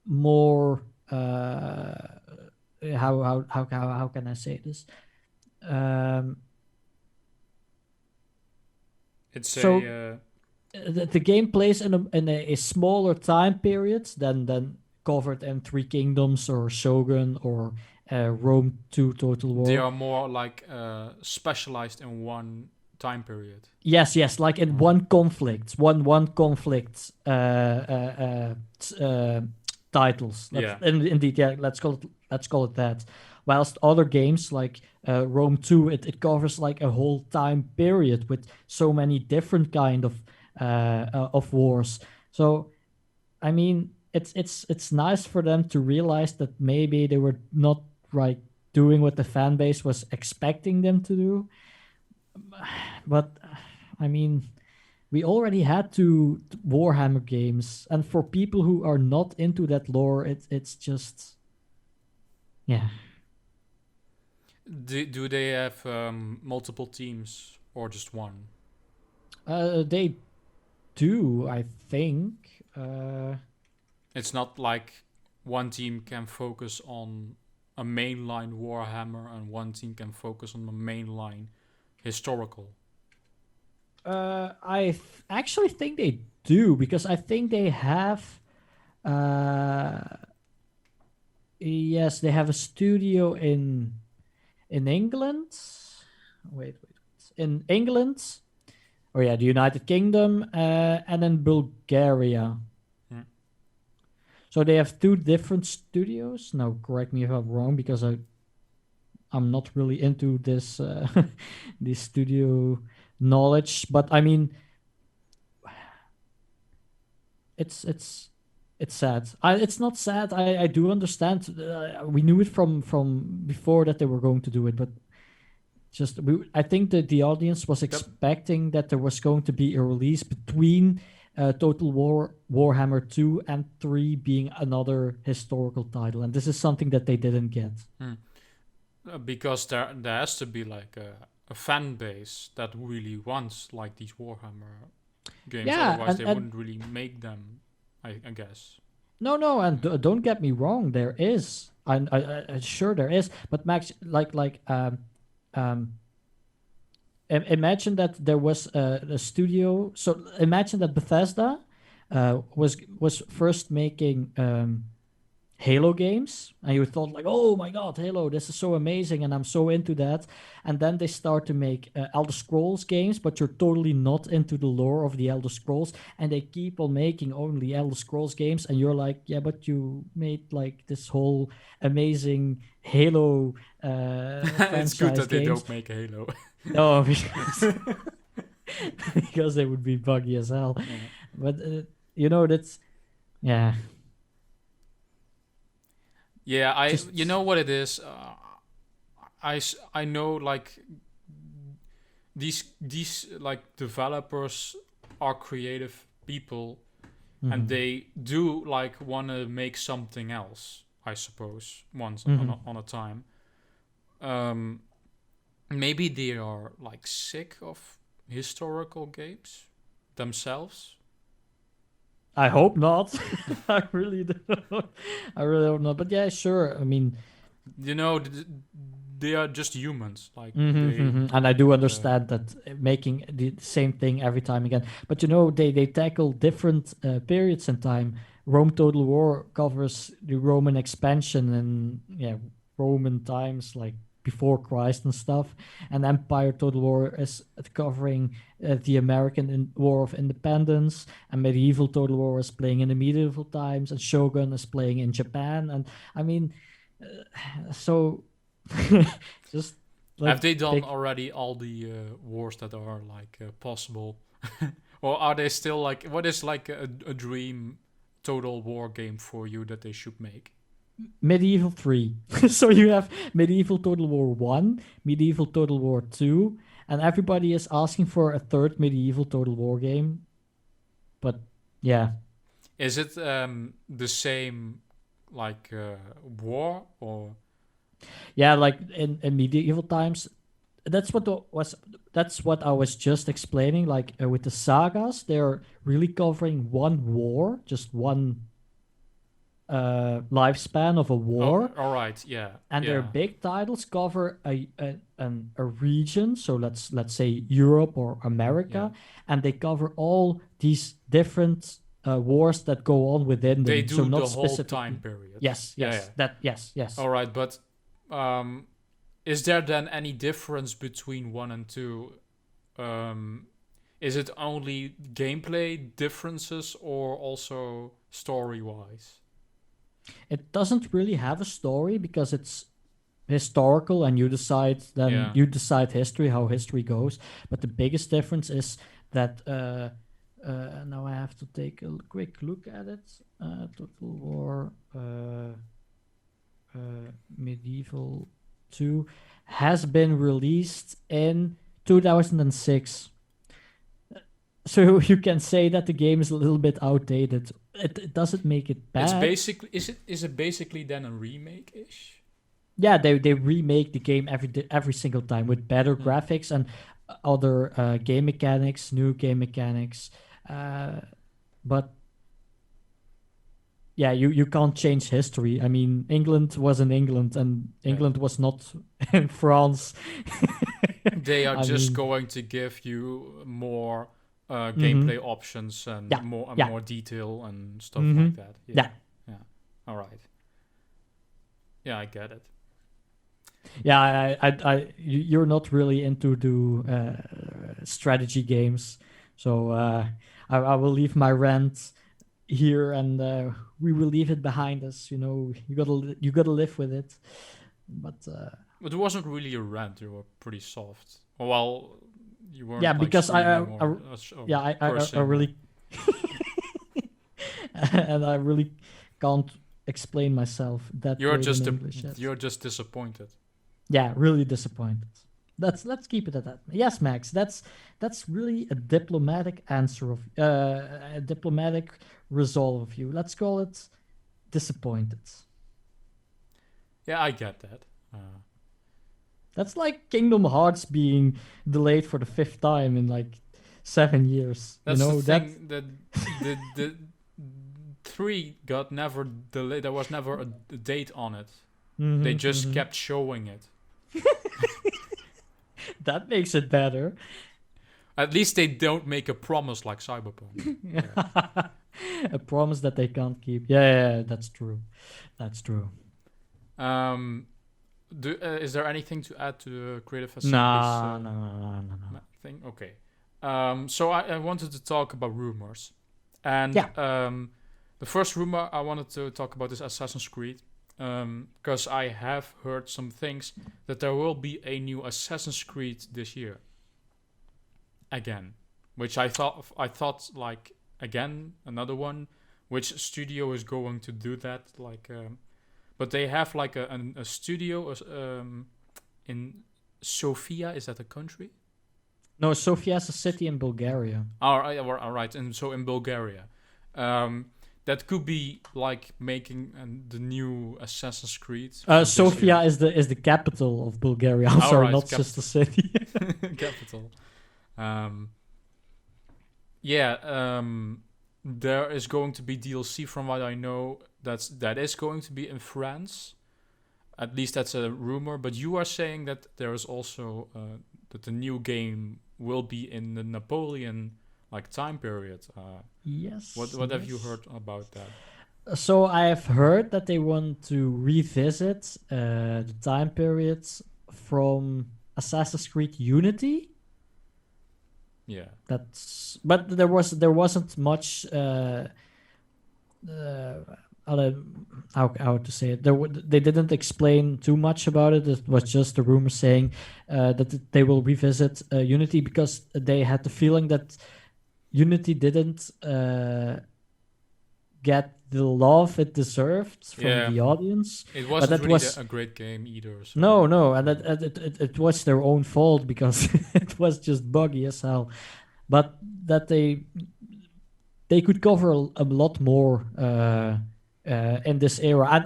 more how can I say this? It's So a the game plays in a smaller time period than covered in Three Kingdoms or Shogun or Rome 2 Total they War. are more like specialized in one time period. Yes, like in one conflict, one conflict titles. Indeed, yeah. Let's call it that. Whilst other games like Rome 2, it covers like a whole time period with so many different kind of wars. So, I mean, it's nice for them to realize that maybe they were not right doing what the fan base was expecting them to do. But I mean, we already had 2 Warhammer games, and for people who are not into that lore, it's just, yeah. Do they have multiple teams or just one? They do, I think. It's not like one team can focus on a mainline Warhammer and one team can focus on the mainline historical? Actually think they do, because I think they have. Yes, they have a studio in England. Wait. In England. Oh yeah, the United Kingdom, and in Bulgaria. Hmm. So they have two different studios. Now, correct me if I'm wrong, because I'm not really into this this studio knowledge. But I mean, it's sad. It's not sad. I do understand. We knew it from before that they were going to do it, but I think that the audience was expecting that there was going to be a release between Total War Warhammer 2 and 3 being another historical title, and this is something that they didn't get. Because there has to be like a fan base that really wants like these Warhammer games. Yeah, otherwise they wouldn't really make them, I guess. No, and don't get me wrong, there is. I sure there is, but Max, imagine that there was a studio. So imagine that Bethesda was first making Halo games, and you thought like, oh my god, Halo, this is so amazing, and I'm so into that. And then they start to make Elder Scrolls games, but you're totally not into the lore of the Elder Scrolls, and they keep on making only Elder Scrolls games, and you're like, yeah, but you made like this whole amazing Halo franchise. It's good that they games. don't make Halo. No, because they would be buggy as hell. Yeah. But that's yeah. Yeah, you know what it is. I know like these like developers are creative people, and they do like want to make something else. I suppose once on a time. Maybe they are like sick of historical games themselves. I hope not. I really don't. I really hope not. But yeah, sure. I mean, they are just humans. Like, and I do understand that making the same thing every time again. But they tackle different periods in time. Rome Total War covers the Roman expansion and Roman times, like before Christ and stuff, and Empire Total War is covering the American War of Independence, and Medieval Total War is playing in the medieval times, and Shogun is playing in Japan. And I mean, so just like, have they done already all the wars that are like possible, or are they still like, what is like a dream Total War game for you that they should make? Medieval 3. So you have Medieval Total War 1, Medieval Total War 2, and everybody is asking for a third Medieval Total War game. But yeah. Is it the same like war, or? Yeah, like in medieval times, that's what I was just explaining. Like with the sagas, they're really covering one war, just one lifespan of a war. Oh, all right, yeah. And their big titles cover a region, so let's say Europe or America, and they cover all these different wars that go on within them. They do so not the whole specific time period. Yes. Yes. All right, but is there then any difference between 1 and 2? Is it only gameplay differences or also story-wise? It doesn't really have a story because it's historical, and you decide history, how history goes. But the biggest difference is that now I have to take a quick look at it. Total War Medieval 2 has been released in 2006. So you can say that the game is a little bit outdated. It doesn't make it bad. It's basically is it basically then a remake-ish? Yeah, they remake the game every single time with better graphics and other game mechanics, new game mechanics. But you can't change history. I mean, England was in England, and Yeah. England was not in France. They are I just mean, going to give you more mhm. gameplay options and Yeah, more yeah, detail and stuff like hmm that. Yeah, yeah, yeah. All right. Yeah, I get it. yeah. You're not really into the strategy games, so I will leave my rant here, and we will leave it behind us. You gotta live with it. But But it wasn't really a rant. You were pretty soft. Well, you yeah, weren't like because screaming or yeah, I cursing or. really and I really can't explain myself that You're great in just English yet. you're just disappointed. Yeah, really disappointed. Let's keep it at that. Yes, Max, that's really a diplomatic answer of a diplomatic resolve of you. Let's call it disappointed. Yeah, I get that. That's like Kingdom Hearts being delayed for the fifth time in like 7 years. You That's the know that. thing that the 3 got never delayed. There was never a date on it. They Hmm just hmm kept showing it. That makes it better. At least they don't make a promise like Cyberpunk. Yeah. A promise that they can't keep. Yeah, that's true. That's true. Um, is there anything to add to the Creative Assembly's No, no, no, no, no, no. thing? Okay. So I wanted to talk about rumors. And Yeah. the first rumor I wanted to talk about is Assassin's Creed. Because I have heard some things that there will be a new Assassin's Creed this year. Again. Which I thought like, again, another one. Which studio is going to do that? Like, but they have like a studio in Sofia. Is that a country? No, Sofia is a city in Bulgaria. All right. And so in Bulgaria, that could be like making the new Assassin's Creed. For this Sofia year. is the capital of Bulgaria. I'm sorry, Right, not just the city. capital. Yeah. There is going to be DLC from what I know. That is going to be in France. At least that's a rumor. But you are saying that there is also that the new game will be in the Napoleon like time period. Yes. What have you heard about that? So I have heard that they want to revisit the time periods from Assassin's Creed Unity. Yeah. But there wasn't much. How to say it? They didn't explain too much about it. It was just a rumor saying that they will revisit Unity because they had the feeling that Unity didn't get the love it deserved from the audience. It wasn't that really a great game either. So. No, and it was their own fault because it was just buggy as hell. But that they could cover a lot more in this era, and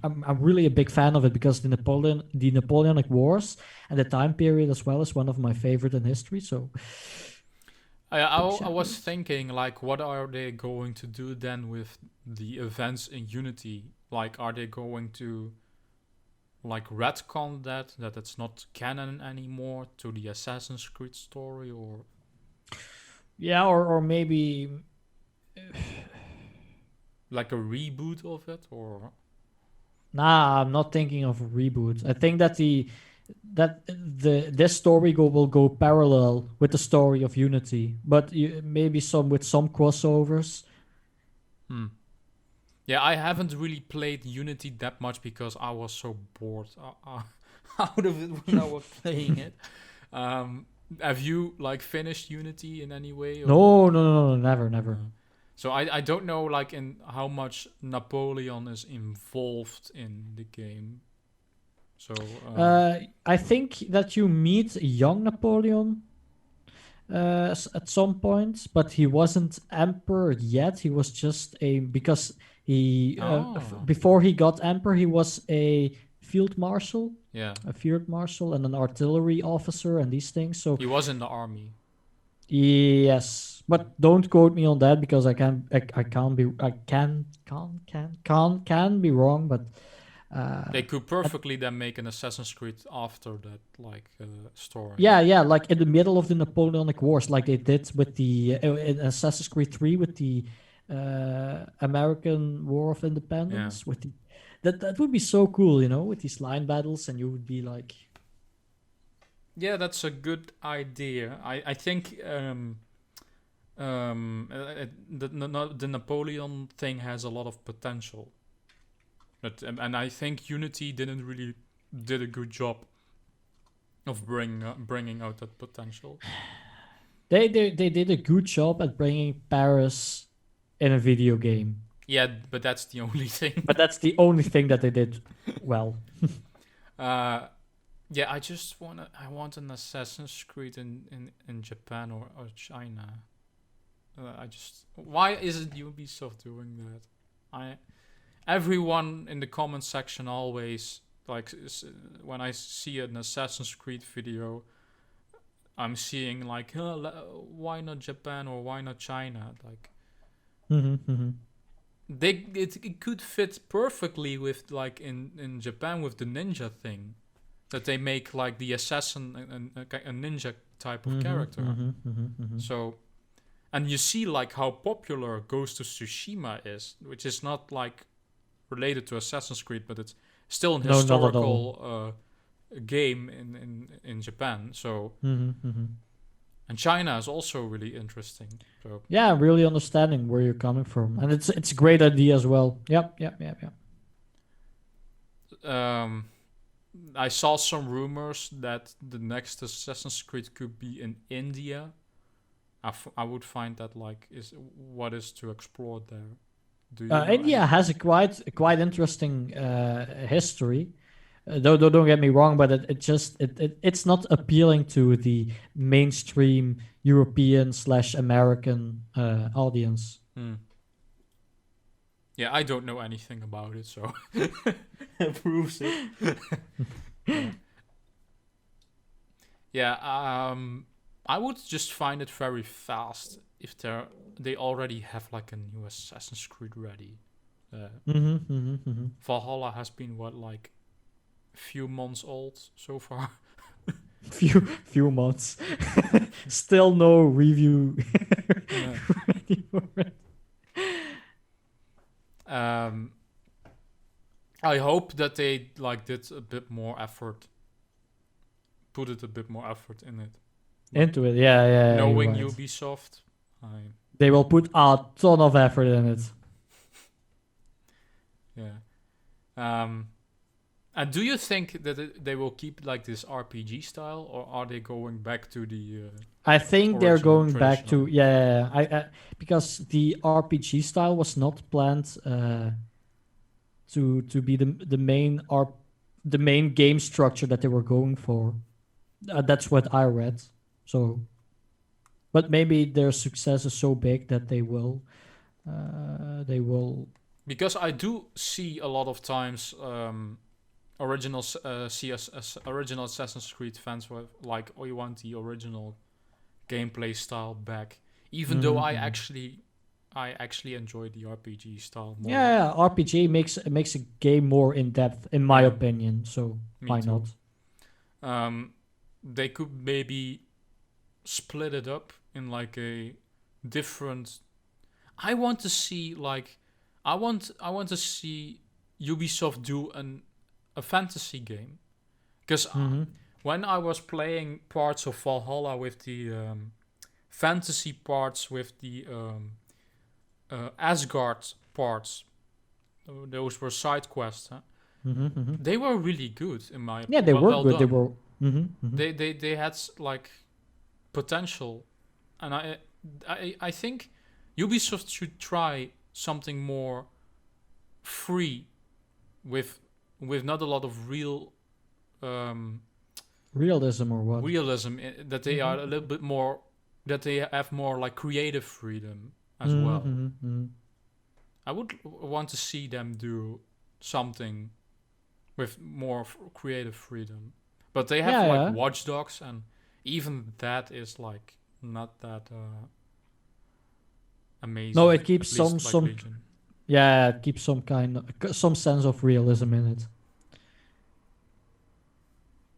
I'm really a big fan of it because the Napoleonic Wars and the time period as well is one of my favorite in history. So. I was thinking, like, what are they going to do then with the events in Unity? Like, are they going to, like, retcon that it's not canon anymore to the Assassin's Creed story, or? Yeah, or maybe like a reboot of it, or? Nah, I'm not thinking of a reboot. I think that this story will go parallel with the story of Unity, but maybe with some crossovers. Yeah, I haven't really played Unity that much because I was so bored out of it when I was playing it. Have you like finished Unity in any way? Or? No, never. So I don't know like in how much Napoleon is involved in the game. So I think that you meet young Napoleon at some point, but he wasn't emperor yet. He was just because he before he got emperor, he was a field marshal. Yeah, a field marshal and an artillery officer and these things. So he was in the army. Yes, but don't quote me on that because I can be wrong, but They could perfectly then make an Assassin's Creed after that, like story. yeah, like in the middle of the Napoleonic Wars, like they did with the in Assassin's Creed 3 with the American War of Independence. With the that would be so cool, with these line battles, and you would be like, yeah, that's a good idea. I think the Napoleon thing has a lot of potential. And I think Unity did a good job of bringing out that potential. They did a good job at bringing Paris in a video game. Yeah, but that's the only thing. But that's the only thing that they did well. Yeah, I want an Assassin's Creed in Japan or China. Why isn't Ubisoft doing that? Everyone in the comment section always, like, when I see an Assassin's Creed video, I'm seeing like, why not Japan or why not China? Like, it could fit perfectly with, like, in Japan with the ninja thing, that they make like the assassin a ninja type of character. So, and you see like how popular Ghost of Tsushima is, which is not like related to Assassin's Creed, but it's still an historical game in Japan. So, and China is also really interesting. So yeah, really understanding where you're coming from, and it's a great idea as well. Yep. I saw some rumors that the next Assassin's Creed could be in India. I would find that like what is to explore there. India has a quite interesting history. Don't get me wrong, but it's not appealing to the mainstream European/American audience. Yeah, I don't know anything about it, so it proves it. Yeah, I would just find it very fast if they already have like a new Assassin's Creed ready. Valhalla has been like a few months old so far. few months. Still no review ready for it. I hope that they like did a bit more effort, put it a bit more effort in it. Into it, yeah. Knowing Ubisoft, they will put a ton of effort in it. Yeah. And do you think that they will keep like this RPG style, or are they going back to the? I think they're going back to I because the RPG style was not planned to be the main game structure that they were going for. That's what I read. So, but maybe their success is so big that they will. Because I do see a lot of times original Assassin's Creed fans were like, "Oh, you want the original gameplay style back?" Even though I actually enjoy the RPG style more. Yeah, RPG makes a game more in depth, in my opinion. So why not? They could maybe split it up in like a different. I want to see Ubisoft do a fantasy game, because when I was playing parts of Valhalla with the fantasy parts with the Asgard parts, those were side quests. Huh? They were really good in my opinion. Yeah, they were good. Done. They were. They had like potential, and I think Ubisoft should try something more free, with not a lot of realism or what? Realism, that they are a little bit more, that they have more like creative freedom as well. I would want to see them do something with more creative freedom. But they have Watch Dogs, and even that is like not that amazing. No, it keeps at least some like Legion. Yeah, it keeps some sense of realism in it.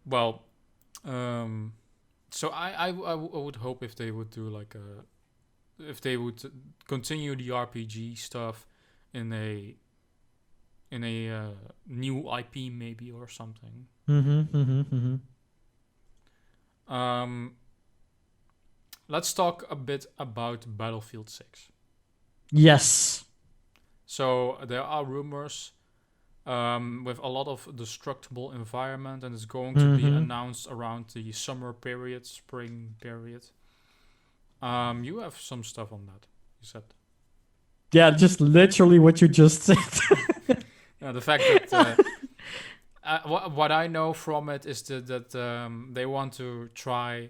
Well, so I would hope if they would do like if they would continue the RPG stuff in a new IP maybe or something. Let's talk a bit about Battlefield 6. Yes. So there are rumors with a lot of destructible environment, and it's going to be announced around the summer period, spring period. You have some stuff on that, you said. Yeah, just literally what you just said. The fact that what I know from it is that they want to try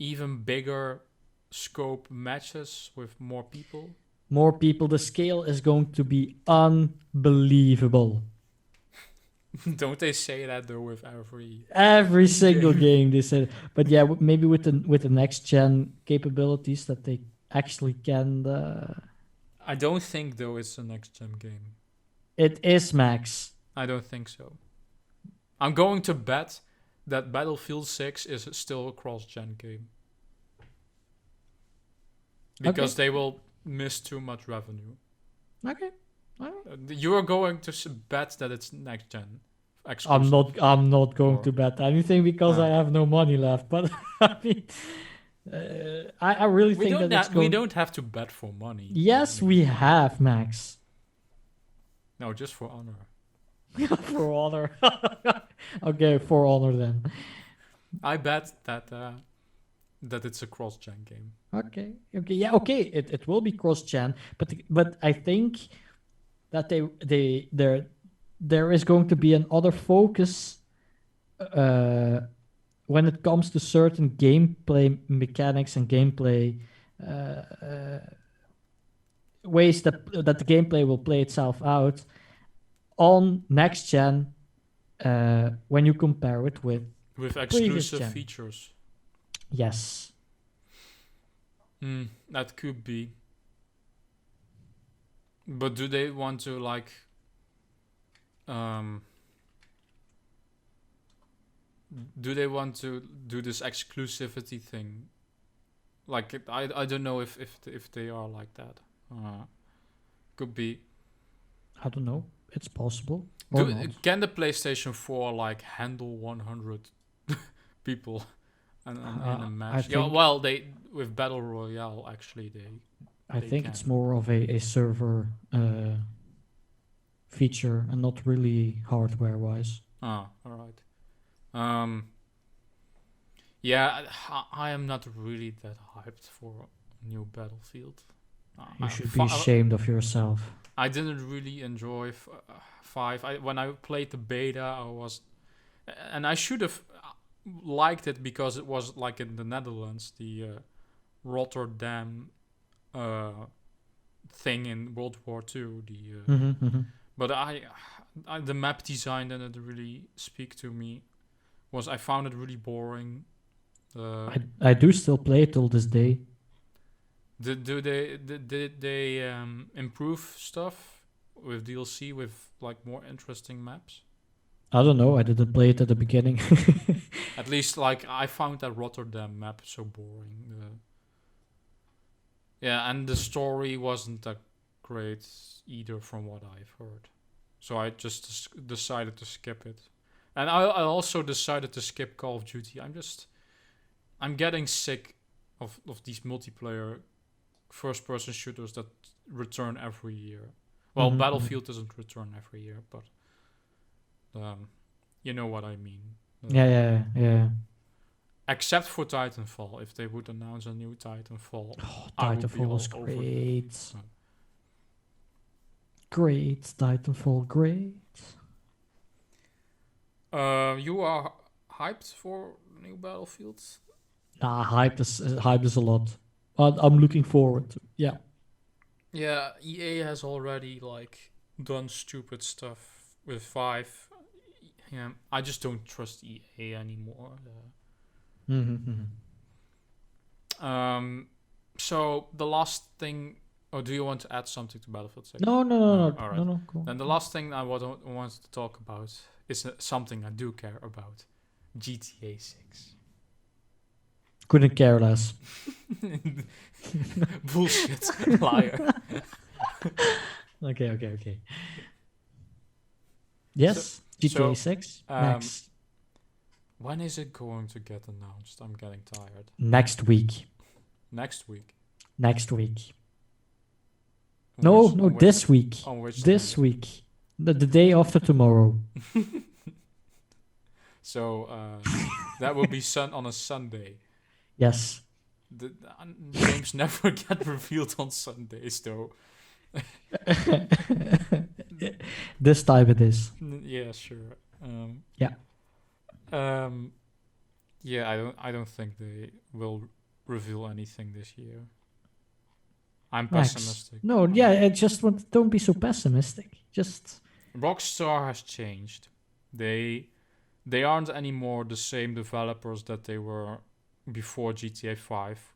even bigger scope matches with more people. More people. The scale is going to be unbelievable. Don't they say that though with every single game they said? But yeah, maybe with the next gen capabilities that they actually can. I don't think though it's a next gen game. It is, Max. I don't think so. I'm going to bet that Battlefield 6 is still a cross-gen game. Because they will miss too much revenue. Okay. You are going to bet that it's next-gen. I'm not going to bet anything because I have no money left. But I mean, I really think that we don't have to bet for money. Yes, we have, Max. No, just for honor. For honor. Okay, for honor then. I bet that it's a cross-gen game. Okay. Yeah. Okay. It will be cross-gen, but I think that there is going to be another focus when it comes to certain gameplay mechanics and gameplay ways that the gameplay will play itself out on next gen when you compare it with exclusive features. Yes. That could be. But do they want to like do they want to do this exclusivity thing? Like I don't know if they are like that. Could be. I don't know. It's possible. Can the PlayStation 4 like handle 100 people in a match? They with Battle Royale actually I think it's more of a server feature and not really hardware wise. All right. Yeah, I am not really that hyped for a new Battlefield. You should be ashamed of yourself. I didn't really enjoy 5. When I played the beta, and I should have liked it because it was like in the Netherlands, the Rotterdam thing in World War II. But the map design didn't really speak to me. I found it really boring. I do still play it till this day. Did they improve stuff with DLC with like more interesting maps? I don't know. I didn't play it at the beginning. At least like I found that Rotterdam map so boring. Yeah, and the story wasn't that great either from what I've heard. So I just decided to skip it. And I also decided to skip Call of Duty. I'm getting sick of these multiplayer first-person shooters that return every year. Well, Battlefield doesn't return every year, but you know what I mean. Yeah. Except for Titanfall. If they would announce a new Titanfall, Titanfall was great. Great, Titanfall, great. You are hyped for new Battlefields? Nah, hyped is a lot. I'm looking forward to. Yeah. Yeah, EA has already like done stupid stuff with 5. Yeah, I just don't trust EA anymore. So the last thing Oh, do you want to add something to Battlefield 6? No, All right. no. Cool. Then the last thing I want to talk about is something I do care about: GTA 6. Couldn't care less. Bullshit, liar. Okay. Yes, GTA 6 next. When is it going to get announced? I'm getting tired. Next week. Next week. Next week. On No, which- this week. On which This day? week. The day after tomorrow. So that will be on a Sunday. Yes. The games never get revealed on Sundays, though. This time it is. Yeah, sure. Yeah. Yeah, I don't think they will reveal anything this year. I'm Max. pessimistic. No, yeah, I just want. Don't be so pessimistic. Just. Rockstar has changed. They aren't anymore the same developers that they were before GTA 5.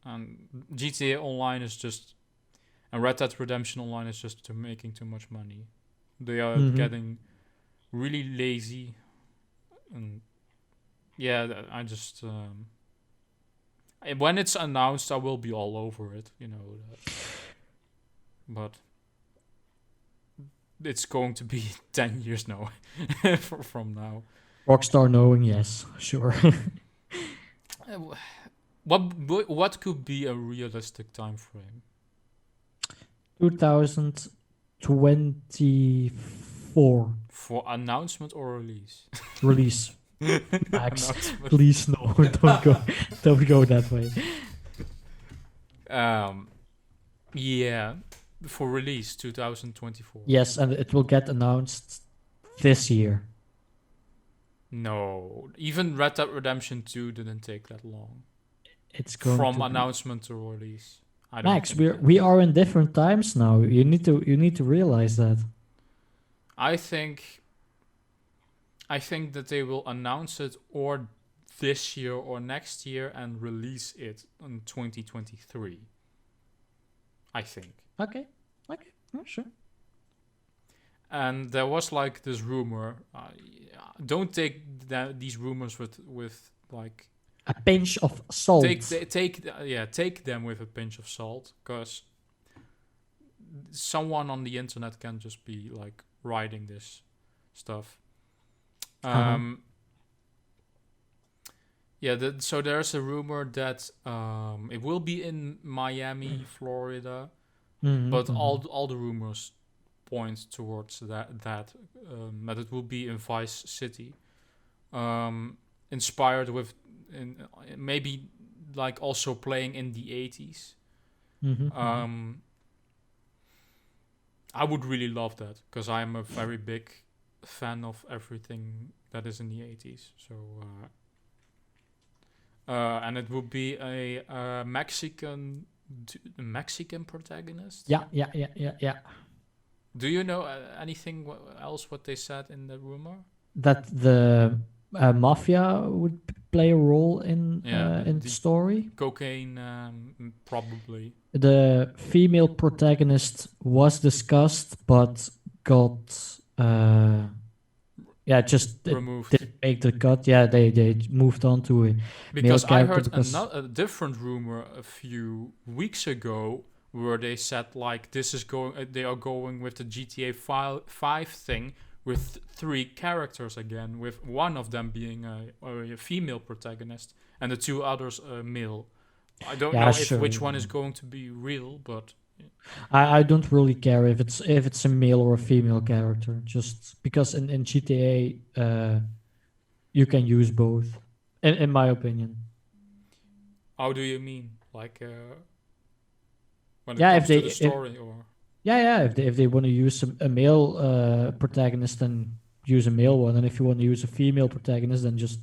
And GTA Online is just... And Red Dead Redemption Online is just making too much money. They are getting really lazy. And yeah, I just... when it's announced, I will be all over it, you know. But it's going to be 10 years now from now. Rockstar knowing, yes, sure. What could be a realistic time frame? 2024 For announcement or release? release. Max, Announcement. please no, don't go that way. Yeah, for release 2024. Yes, and it will get announced this year. No, even Red Dead Redemption 2 didn't take that long It's going from to announcement to release. I don't Max, think we are in different times now. You need to realize that. I think that they will announce it or this year or next year and release it in 2023. I think. Okay, sure. And there was like this rumor. Don't take these rumors with like A pinch of salt. take them with a pinch of salt, because someone on the internet can just be like writing this stuff. Yeah, so there's a rumor that it will be in Miami, Florida, but all the rumors point towards that it will be in Vice City, inspired with maybe like also playing in the 80s. I would really love that, because I'm a very big fan of everything that is in the 80s. So and it would be a Mexican protagonist. Yeah. Do you know anything else what they said in the rumor? That the mafia would play a role in the the story. Cocaine, probably. The female protagonist was discussed, but got just removed. didn't make the cut. Yeah, they moved on to a Because male I character heard a different rumor a few weeks ago where they said like they are going with the GTA 5 thing with 3 characters again, with one of them being a female protagonist and the 2 others male. I don't know which one is going to be real, but I don't really care if it's a male or a female character, just because in GTA you can use both, in my opinion. How do you mean? Like when it Yeah, comes to the story, or if they want to use a male protagonist, then use a male one, and if you want to use a female protagonist, then just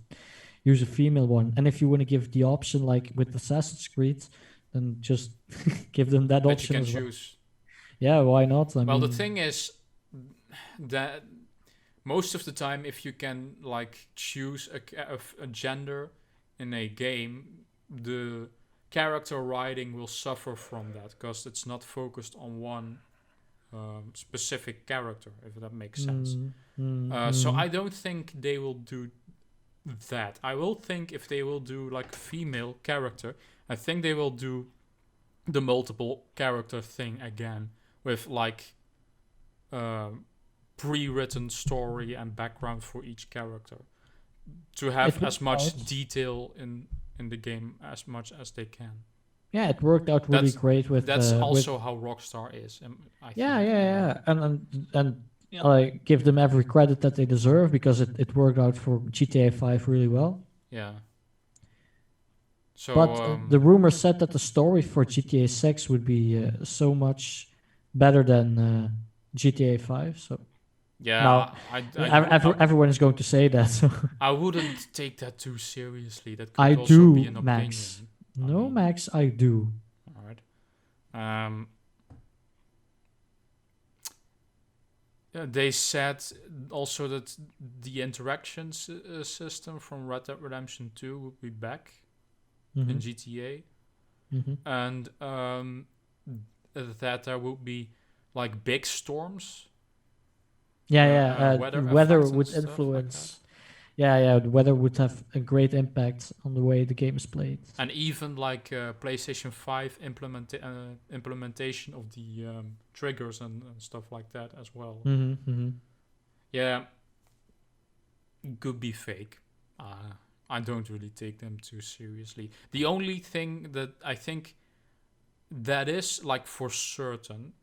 use a female one. And if you want to give the option like with Assassin's Creed, then just give them that option you can as well. choose. Yeah, why not? I mean, the thing is that most of the time, if you can like choose a gender in a game, the character writing will suffer from that because it's not focused on one specific character, if that makes sense. So I don't think they will do that. I will think if they will do like female character, I think they will do the multiple character thing again with like pre-written story and background for each character to have as much detail in the game as much as they can. Yeah, it worked out really great with. That's also how Rockstar is. I think. Yeah, and I give them every credit that they deserve because it worked out for GTA 5 really well. Yeah. So, but the rumor said that the story for GTA 6 would be so much better than GTA 5. So yeah, now everyone is going to say that. So. I wouldn't take that too seriously. That could I also do, be an Max. opinion. No, Max, I do. All right. They said also that the interactions system from Red Dead Redemption 2 will be back in GTA. And that there will be like big storms. Weather would influence. The weather would have a great impact on the way the game is played. And even like PlayStation 5 implementation of the triggers and stuff like that as well. Yeah, could be fake. I don't really take them too seriously. The only thing that I think that is like for certain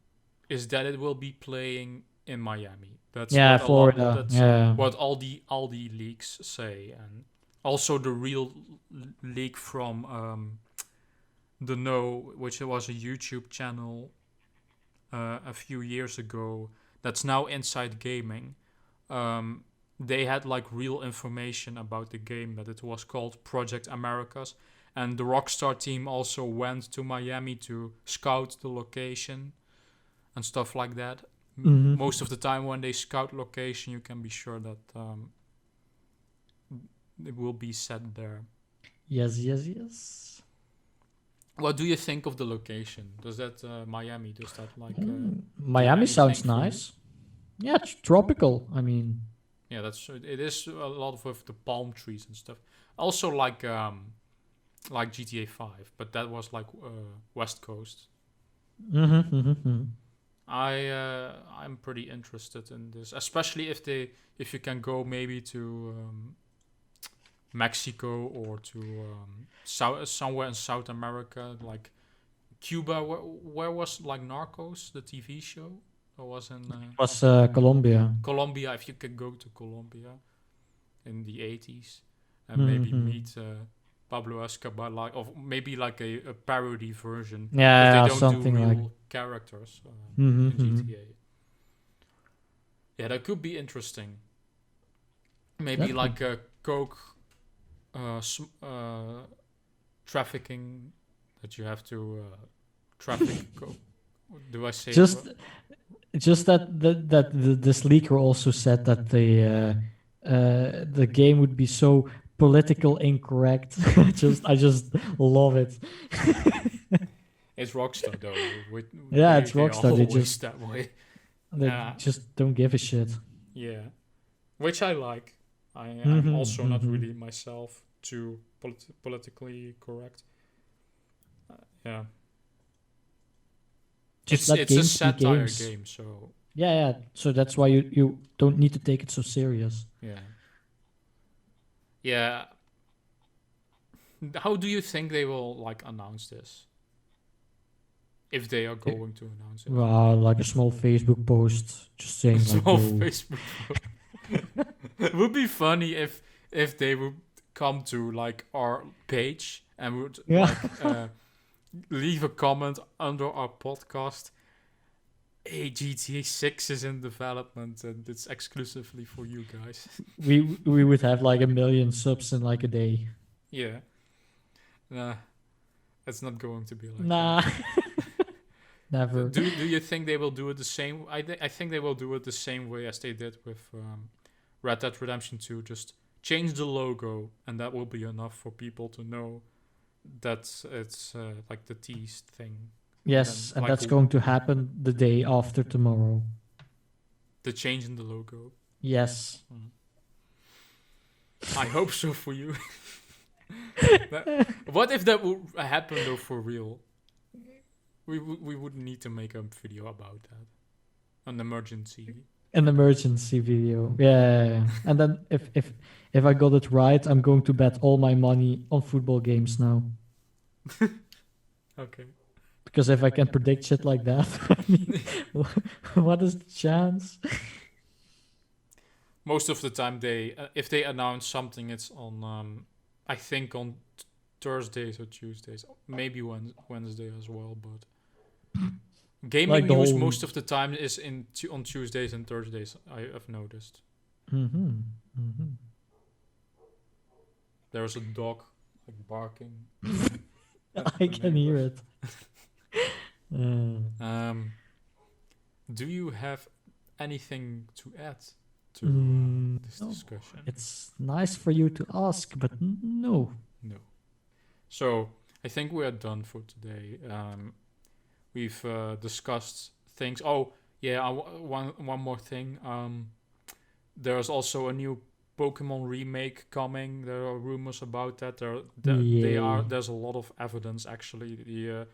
is that it will be playing in Miami. That's Florida. What all the leaks say, and also the real leak from The Know, which was a YouTube channel a few years ago. That's now Inside Gaming. They had like real information about the game, that it was called Project Americas, and the Rockstar team also went to Miami to scout the location and stuff like that. Most of the time when they scout location, you can be sure that it will be set there. Yes. What do you think of the location? Does that Miami? Does that like Miami sounds nice? Yeah, it's tropical. I mean, yeah, that's it. Is a lot with the palm trees and stuff. Also like GTA 5, but that was like West Coast. I'm pretty interested in this, especially if you can go maybe to Mexico or to somewhere in South America, like Cuba. Where was like Narcos, the TV show? Or was in Colombia. Colombia. If you could go to Colombia in the 80s and maybe meet Pablo Escobar, like, or maybe like a parody version. Yeah, if they don't something do real like characters in GTA. Yeah, that could be interesting. Maybe like a coke trafficking, that you have to traffic coke. Do I say just that this leaker also said that the game would be so political incorrect. I just love it. It's Rockstar though. It's Rockstar. They just that way. They just don't give a shit. Yeah, which I like. I'm also not really myself too politically correct. Yeah. It's a satire game, so... Yeah, so that's why you don't need to take it so serious. Yeah. How do you think they will, like, announce this? If they are going to announce it. Well, like a small Facebook post, just saying Facebook post. It would be funny if they would come to, like, our page and would, leave a comment under our podcast. Hey, GTA 6 is in development and it's exclusively for you guys. we would have like 1 million subs in like a day. Yeah. Nah, it's not going to be like that. Never. Do you think they will do it the same? I think they will do it the same way as they did with Red Dead Redemption 2. Just change the logo and that will be enough for people to know That's it's like the teased thing. Yes, Then, and like, that's going to happen the day after tomorrow. The change in the logo. Yes. I hope so for you. What if that would happen though for real? We wouldn't need to make a video about that. An emergency. An emergency video. Yeah. And then if I got it right, I'm going to bet all my money on football games now. Okay. Because if I can predict shit like that, I mean, what is the chance? Most of the time, if they announce something, it's on I think on Thursdays or Tuesdays, maybe Wednesday as well. But gaming Like the news whole- most of the time is on Tuesdays and Thursdays. I have noticed. There's a dog like barking. I can hear it. Do you have anything to add to this No. discussion? It's nice for you to ask, but no. No. So I think we are done for today. We've discussed things. Oh yeah, one more thing. There's also a new Pokemon remake coming. There are rumors about that. There's a lot of evidence actually. The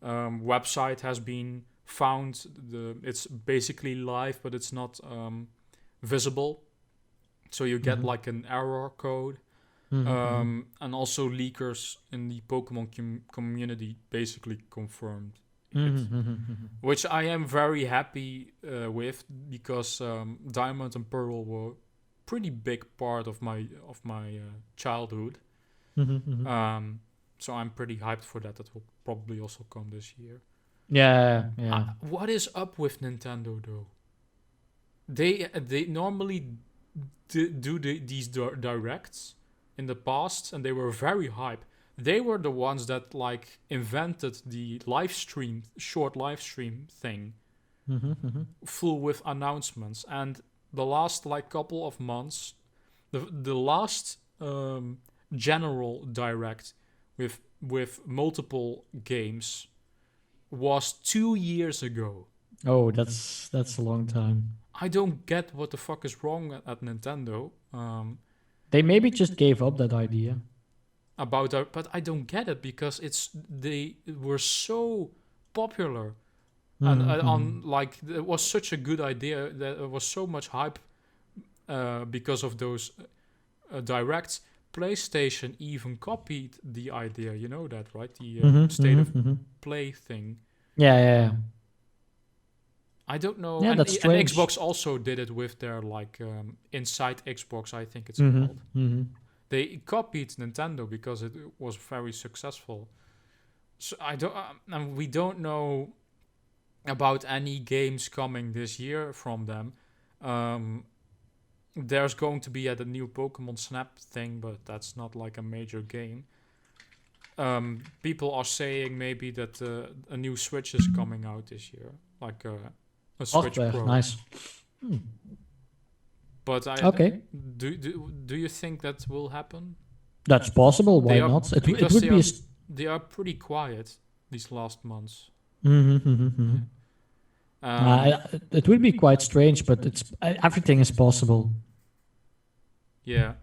website has been found. It's basically live, but it's not visible. So you get like an error code. And also leakers in the Pokemon community basically confirmed it, which I am very happy with, because Diamond and Pearl were pretty big part of my childhood. So I'm pretty hyped for that. That will probably also come this year. Yeah. What is up with Nintendo though? They normally do these directs in the past, and they were very hype. They were the ones that like invented the short live stream thing, full with announcements. And the last like couple of months, the last general direct with multiple games was 2 years ago. Oh, that's a long time. I don't get what the fuck is wrong at Nintendo. They maybe just gave up that idea. About that, but I don't get it, because they were so popular, and on like it was such a good idea that it was so much hype because of those directs. PlayStation even copied the idea, you know that, right? The state of play thing. Yeah. I don't know. Yeah, and, that's and strange. Xbox also did it with their like Inside Xbox, I think it's called. They copied Nintendo because it was very successful. So and we don't know about any games coming this year from them. There's going to be a new Pokemon Snap thing, but that's not like a major game. People are saying maybe that a new Switch is coming out this year, like a Switch Pro. Nice. But Okay. Do you think that will happen? That's possible. Why They are- not? It because would they be. are- They are pretty quiet these last months. It would be quite strange, but everything is possible. Yeah,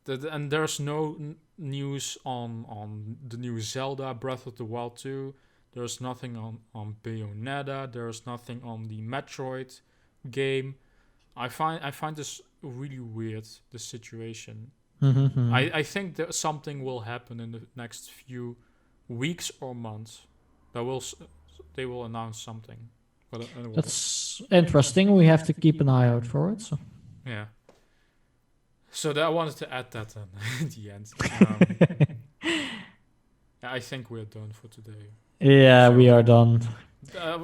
and there's no news on the new Zelda Breath of the Wild 2. There's nothing on Bayonetta. There's nothing on the Metroid game. I find this really weird, this situation. I think that something will happen in the next few weeks or months. They will announce something. That's interesting. We have to keep an eye out for it. So. Yeah. So I wanted to add that at the end. I think we're done for today. Yeah, we are done.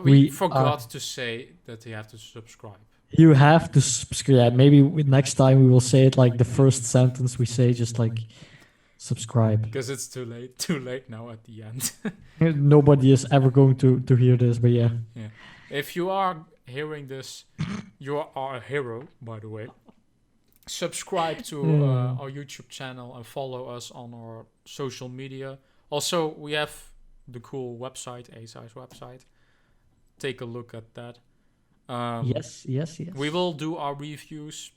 We forgot to say that you have to subscribe. You have to subscribe. Maybe next time we will say it like the first sentence we say, just like subscribe. Because it's too late now at the end. Nobody is ever going to hear this, but yeah. If you are hearing this, you are a hero, by the way. Subscribe to our YouTube channel and follow us on our social media. Also, we have the cool website, A-Size website. Take a look at that. Yes. We will do our reviews,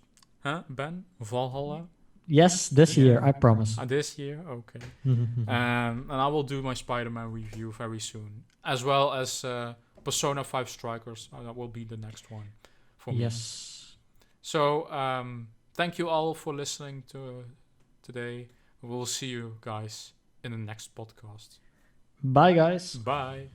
Ben? Valhalla? Yes, this year, I promise. This year? Okay. And I will do my Spider-Man review very soon. As well as Persona 5 Strikers. That will be the next one for me. Yes. So, thank you all for listening to today. We'll see you guys in the next podcast. Bye, guys. Bye.